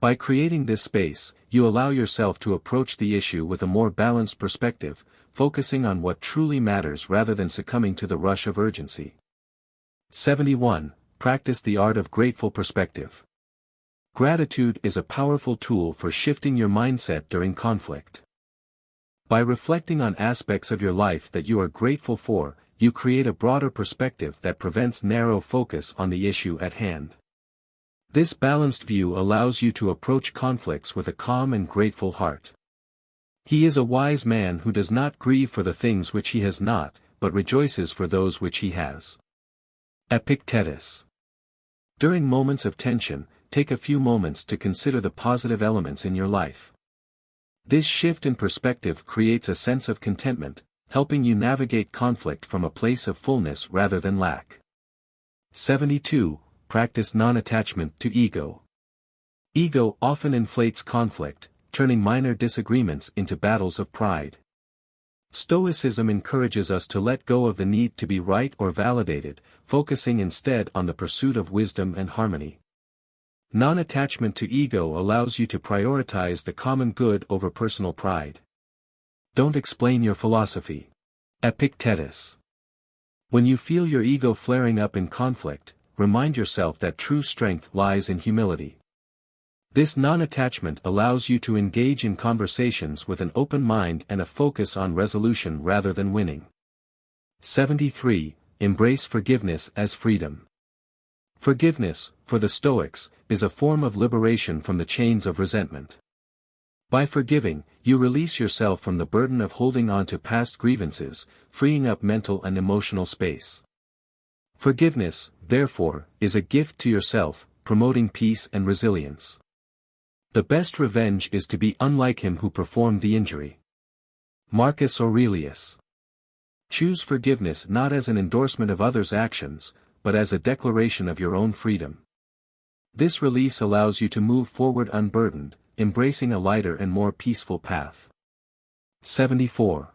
By creating this space, you allow yourself to approach the issue with a more balanced perspective, focusing on what truly matters rather than succumbing to the rush of urgency. 71. Practice the art of grateful perspective. Gratitude is a powerful tool for shifting your mindset during conflict. By reflecting on aspects of your life that you are grateful for, you create a broader perspective that prevents narrow focus on the issue at hand. This balanced view allows you to approach conflicts with a calm and grateful heart. He is a wise man who does not grieve for the things which he has not, but rejoices for those which he has. Epictetus. During moments of tension, take a few moments to consider the positive elements in your life. This shift in perspective creates a sense of contentment, helping you navigate conflict from a place of fullness rather than lack. 72. Practice non-attachment to ego. Ego often inflates conflict, turning minor disagreements into battles of pride. Stoicism encourages us to let go of the need to be right or validated, focusing instead on the pursuit of wisdom and harmony. Non-attachment to ego allows you to prioritize the common good over personal pride. Don't explain your philosophy. Epictetus. When you feel your ego flaring up in conflict, remind yourself that true strength lies in humility. This non-attachment allows you to engage in conversations with an open mind and a focus on resolution rather than winning. 73. Embrace forgiveness as freedom. Forgiveness, for the Stoics, is a form of liberation from the chains of resentment. By forgiving, you release yourself from the burden of holding on to past grievances, freeing up mental and emotional space. Forgiveness, therefore, is a gift to yourself, promoting peace and resilience. The best revenge is to be unlike him who performed the injury. Marcus Aurelius. Choose forgiveness not as an endorsement of others' actions, but as a declaration of your own freedom. This release allows you to move forward unburdened, embracing a lighter and more peaceful path. 74.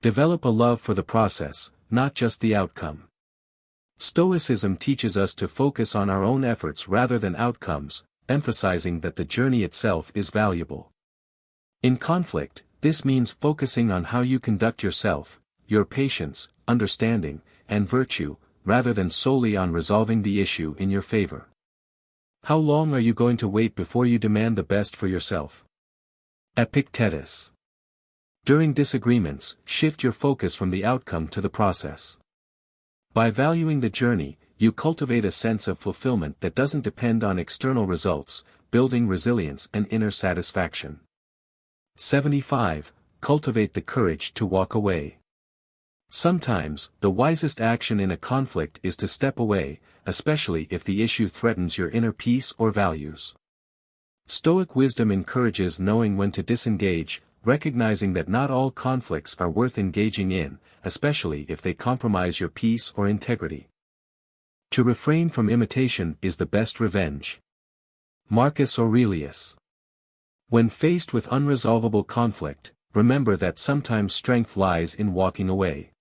Develop a love for the process, not just the outcome. Stoicism teaches us to focus on our own efforts rather than outcomes, emphasizing that the journey itself is valuable. In conflict, this means focusing on how you conduct yourself, your patience, understanding, and virtue, rather than solely on resolving the issue in your favor. How long are you going to wait before you demand the best for yourself? Epictetus. During disagreements, shift your focus from the outcome to the process. By valuing the journey, you cultivate a sense of fulfillment that doesn't depend on external results, building resilience and inner satisfaction. 75. Cultivate the courage to walk away. Sometimes, the wisest action in a conflict is to step away, especially if the issue threatens your inner peace or values. Stoic wisdom encourages knowing when to disengage, recognizing that not all conflicts are worth engaging in, especially if they compromise your peace or integrity. To refrain from imitation is the best revenge. Marcus Aurelius. When faced with unresolvable conflict, remember that sometimes strength lies in walking away.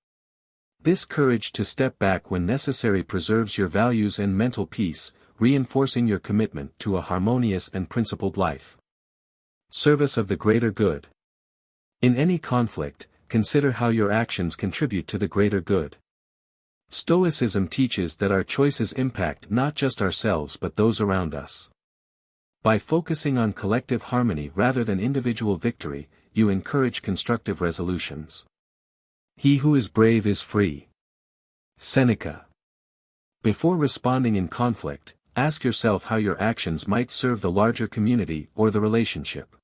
This courage to step back when necessary preserves your values and mental peace, reinforcing your commitment to a harmonious and principled life. Service of the greater good. In any conflict, consider how your actions contribute to the greater good. Stoicism teaches that our choices impact not just ourselves but those around us. By focusing on collective harmony rather than individual victory, you encourage constructive resolutions. He who is brave is free. Seneca. Before responding in conflict, ask yourself how your actions might serve the larger community or the relationship.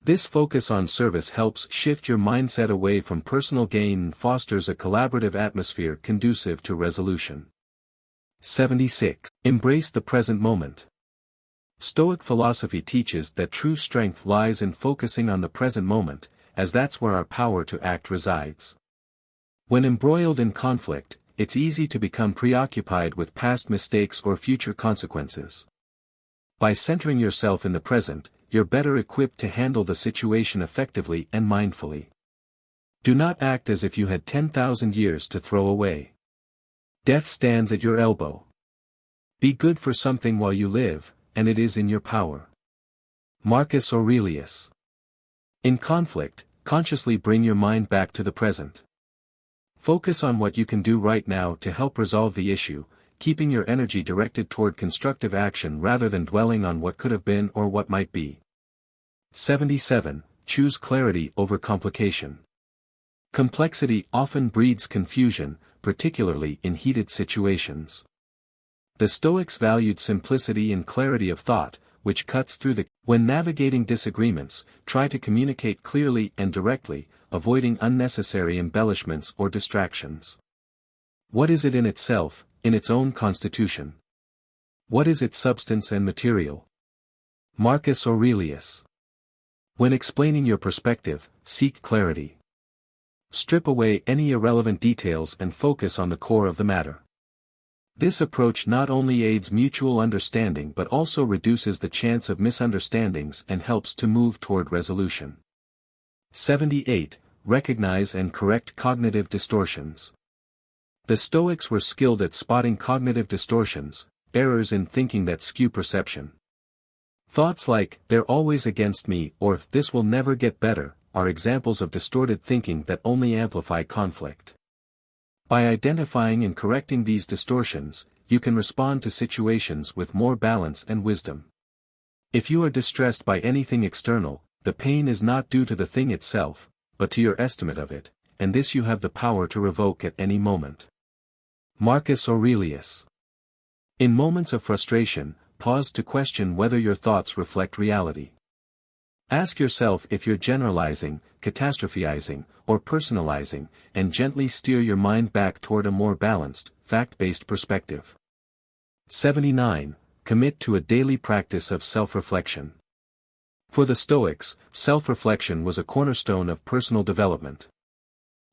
This focus on service helps shift your mindset away from personal gain and fosters a collaborative atmosphere conducive to resolution. 76. Embrace the present moment. Stoic philosophy teaches that true strength lies in focusing on the present moment, as that's where our power to act resides. When embroiled in conflict, it's easy to become preoccupied with past mistakes or future consequences. By centering yourself in the present, you're better equipped to handle the situation effectively and mindfully. Do not act as if you had 10,000 years to throw away. Death stands at your elbow. Be good for something while you live, and it is in your power. Marcus Aurelius. In conflict, consciously bring your mind back to the present. Focus on what you can do right now to help resolve the issue, keeping your energy directed toward constructive action rather than dwelling on what could have been or what might be. 77. Choose clarity over complication. Complexity often breeds confusion, particularly in heated situations. The Stoics valued simplicity and clarity of thought, which cuts through the. When navigating disagreements, try to communicate clearly and directly, avoiding unnecessary embellishments or distractions. What is it in itself, in its own constitution? What is its substance and material? Marcus Aurelius. When explaining your perspective, seek clarity. Strip away any irrelevant details and focus on the core of the matter. This approach not only aids mutual understanding but also reduces the chance of misunderstandings and helps to move toward resolution. 78. Recognize and correct cognitive distortions. The Stoics were skilled at spotting cognitive distortions, errors in thinking that skew perception. Thoughts like, "they're always against me," or "this will never get better," are examples of distorted thinking that only amplify conflict. By identifying and correcting these distortions, you can respond to situations with more balance and wisdom. If you are distressed by anything external, the pain is not due to the thing itself, but to your estimate of it, and this you have the power to revoke at any moment. Marcus Aurelius. In moments of frustration, pause to question whether your thoughts reflect reality. Ask yourself if you're generalizing, catastrophizing, or personalizing, and gently steer your mind back toward a more balanced, fact-based perspective. 79. Commit to a daily practice of self-reflection. For the Stoics, self-reflection was a cornerstone of personal development.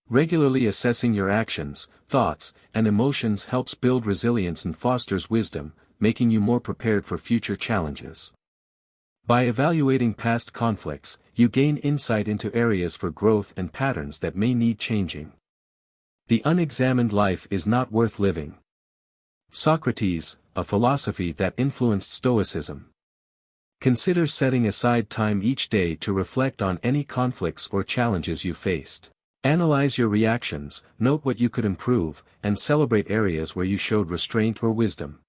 Regularly assessing your actions, thoughts, and emotions helps build resilience and fosters wisdom, making you more prepared for future challenges. By evaluating past conflicts, you gain insight into areas for growth and patterns that may need changing. The unexamined life is not worth living. Socrates, a philosophy that influenced Stoicism. Consider setting aside time each day to reflect on any conflicts or challenges you faced. Analyze your reactions, note what you could improve, and celebrate areas where you showed restraint or wisdom.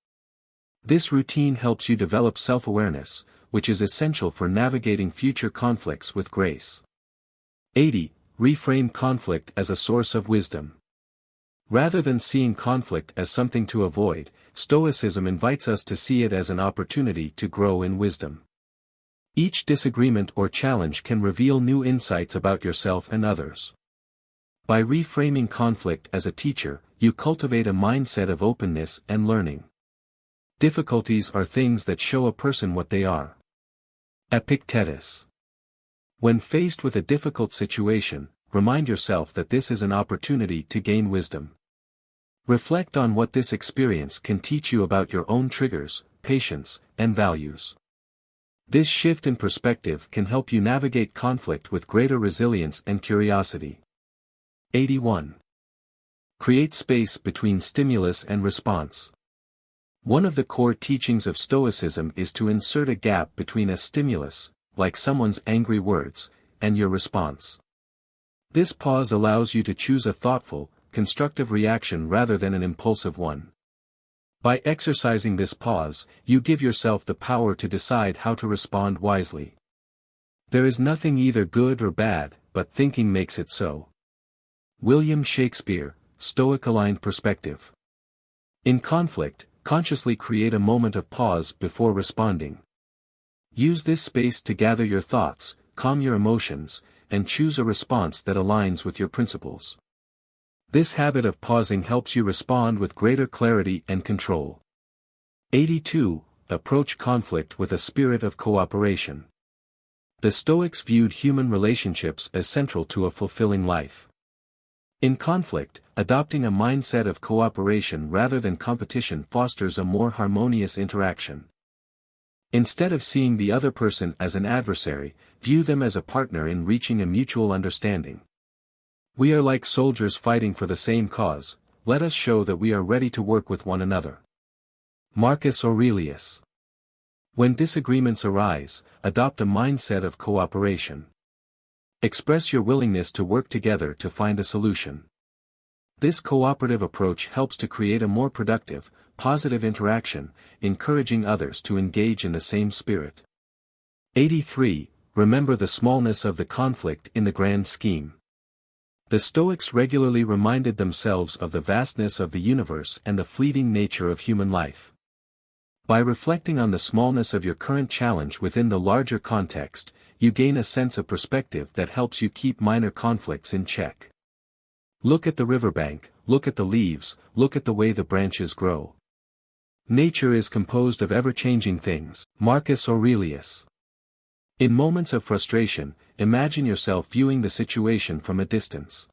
This routine helps you develop self-awareness, which is essential for navigating future conflicts with grace. 80. Reframe conflict as a source of wisdom. Rather than seeing conflict as something to avoid, Stoicism invites us to see it as an opportunity to grow in wisdom. Each disagreement or challenge can reveal new insights about yourself and others. By reframing conflict as a teacher, you cultivate a mindset of openness and learning. Difficulties are things that show a person what they are. Epictetus. When faced with a difficult situation, remind yourself that this is an opportunity to gain wisdom. Reflect on what this experience can teach you about your own triggers, patience, and values. This shift in perspective can help you navigate conflict with greater resilience and curiosity. 81. Create space between stimulus and response. One of the core teachings of Stoicism is to insert a gap between a stimulus, like someone's angry words, and your response. This pause allows you to choose a thoughtful, constructive reaction rather than an impulsive one. By exercising this pause, you give yourself the power to decide how to respond wisely. There is nothing either good or bad, but thinking makes it so. William Shakespeare, Stoic-aligned perspective. In conflict, consciously create a moment of pause before responding. Use this space to gather your thoughts, calm your emotions, and choose a response that aligns with your principles. This habit of pausing helps you respond with greater clarity and control. 82. Approach conflict with a spirit of cooperation. The Stoics viewed human relationships as central to a fulfilling life. In conflict, adopting a mindset of cooperation rather than competition fosters a more harmonious interaction. Instead of seeing the other person as an adversary, view them as a partner in reaching a mutual understanding. We are like soldiers fighting for the same cause, let us show that we are ready to work with one another. Marcus Aurelius. When disagreements arise, adopt a mindset of cooperation. Express your willingness to work together to find a solution. This cooperative approach helps to create a more productive, positive interaction, encouraging others to engage in the same spirit. 83. Remember the smallness of the conflict in the grand scheme. The Stoics regularly reminded themselves of the vastness of the universe and the fleeting nature of human life. By reflecting on the smallness of your current challenge within the larger context, you gain a sense of perspective that helps you keep minor conflicts in check. Look at the riverbank, look at the leaves, look at the way the branches grow. Nature is composed of ever-changing things. Marcus Aurelius. In moments of frustration, imagine yourself viewing the situation from a distance.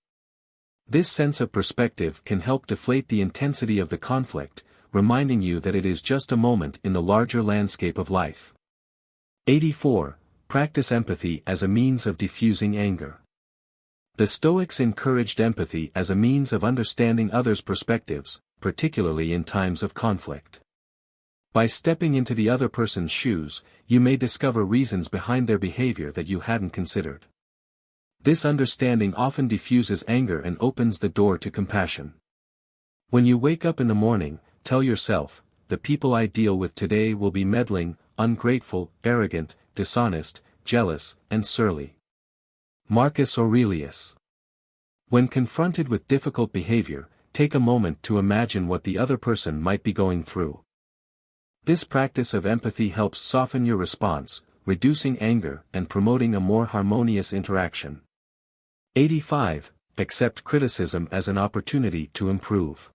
This sense of perspective can help deflate the intensity of the conflict, reminding you that it is just a moment in the larger landscape of life. 84. Practice empathy as a means of diffusing anger. The Stoics encouraged empathy as a means of understanding others' perspectives, particularly in times of conflict. By stepping into the other person's shoes, you may discover reasons behind their behavior that you hadn't considered. This understanding often diffuses anger and opens the door to compassion. When you wake up in the morning, tell yourself, the people I deal with today will be meddling, ungrateful, arrogant, dishonest, jealous, and surly. Marcus Aurelius. When confronted with difficult behavior, take a moment to imagine what the other person might be going through. This practice of empathy helps soften your response, reducing anger and promoting a more harmonious interaction. 85. Accept criticism as an opportunity to improve.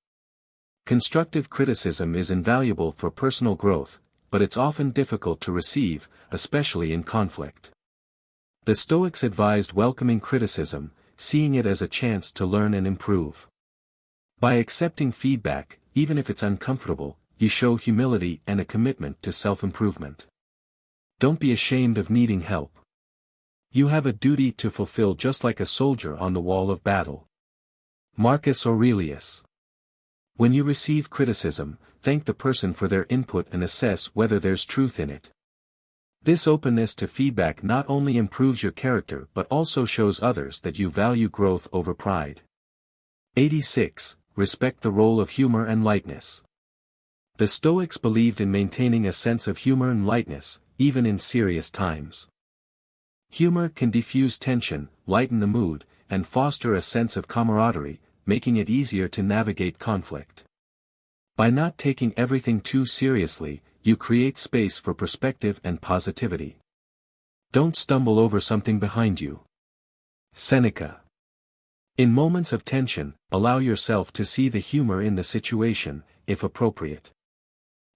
Constructive criticism is invaluable for personal growth, but it's often difficult to receive, especially in conflict. The Stoics advised welcoming criticism, seeing it as a chance to learn and improve. By accepting feedback, even if it's uncomfortable, you show humility and a commitment to self-improvement. Don't be ashamed of needing help. You have a duty to fulfill just like a soldier on the wall of battle. Marcus Aurelius. When you receive criticism, thank the person for their input and assess whether there's truth in it. This openness to feedback not only improves your character but also shows others that you value growth over pride. 86. Respect the role of humor and lightness. The Stoics believed in maintaining a sense of humor and lightness, even in serious times. Humor can diffuse tension, lighten the mood, and foster a sense of camaraderie, making it easier to navigate conflict. By not taking everything too seriously, you create space for perspective and positivity. Don't stumble over something behind you. Seneca. In moments of tension, allow yourself to see the humor in the situation, if appropriate.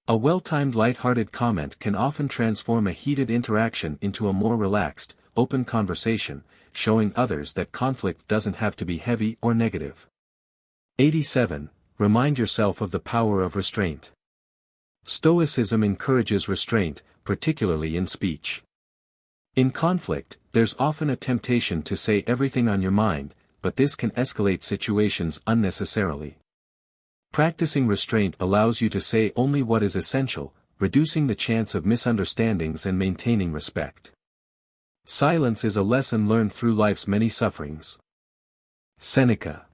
A well-timed light-hearted comment can often transform a heated interaction into a more relaxed, open conversation, showing others that conflict doesn't have to be heavy or negative. 87. Remind yourself of the power of restraint. Stoicism encourages restraint, particularly in speech. In conflict, there's often a temptation to say everything on your mind, but this can escalate situations unnecessarily. Practicing restraint allows you to say only what is essential, reducing the chance of misunderstandings and maintaining respect. Silence is a lesson learned through life's many sufferings. Seneca.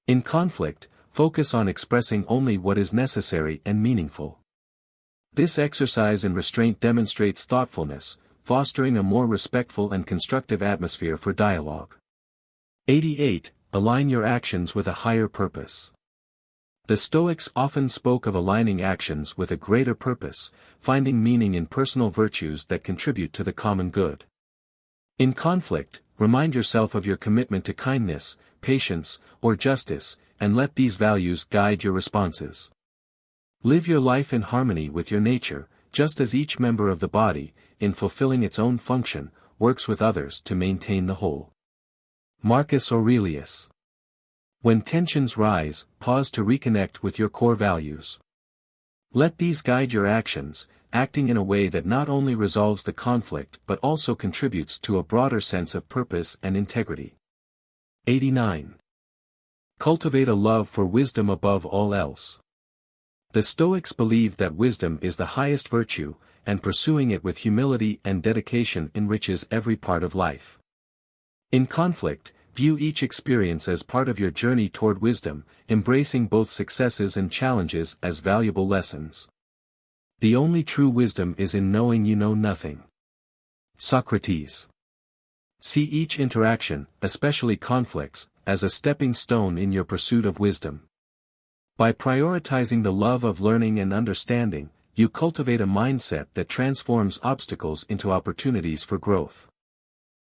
In conflict, focus on expressing only what is necessary and meaningful. This exercise in restraint demonstrates thoughtfulness, fostering a more respectful and constructive atmosphere for dialogue. 88. Align your actions with a higher purpose. The Stoics often spoke of aligning actions with a greater purpose, finding meaning in personal virtues that contribute to the common good. In conflict, remind yourself of your commitment to kindness, patience, or justice, and let these values guide your responses. Live your life in harmony with your nature, just as each member of the body, in fulfilling its own function, works with others to maintain the whole. Marcus Aurelius. When tensions rise, pause to reconnect with your core values. Let these guide your actions, acting in a way that not only resolves the conflict but also contributes to a broader sense of purpose and integrity. 89. Cultivate a love for wisdom above all else. The Stoics believed that wisdom is the highest virtue, and pursuing it with humility and dedication enriches every part of life. In conflict, view each experience as part of your journey toward wisdom, embracing both successes and challenges as valuable lessons. The only true wisdom is in knowing you know nothing. Socrates. See each interaction, especially conflicts, as a stepping stone in your pursuit of wisdom. By prioritizing the love of learning and understanding, you cultivate a mindset that transforms obstacles into opportunities for growth.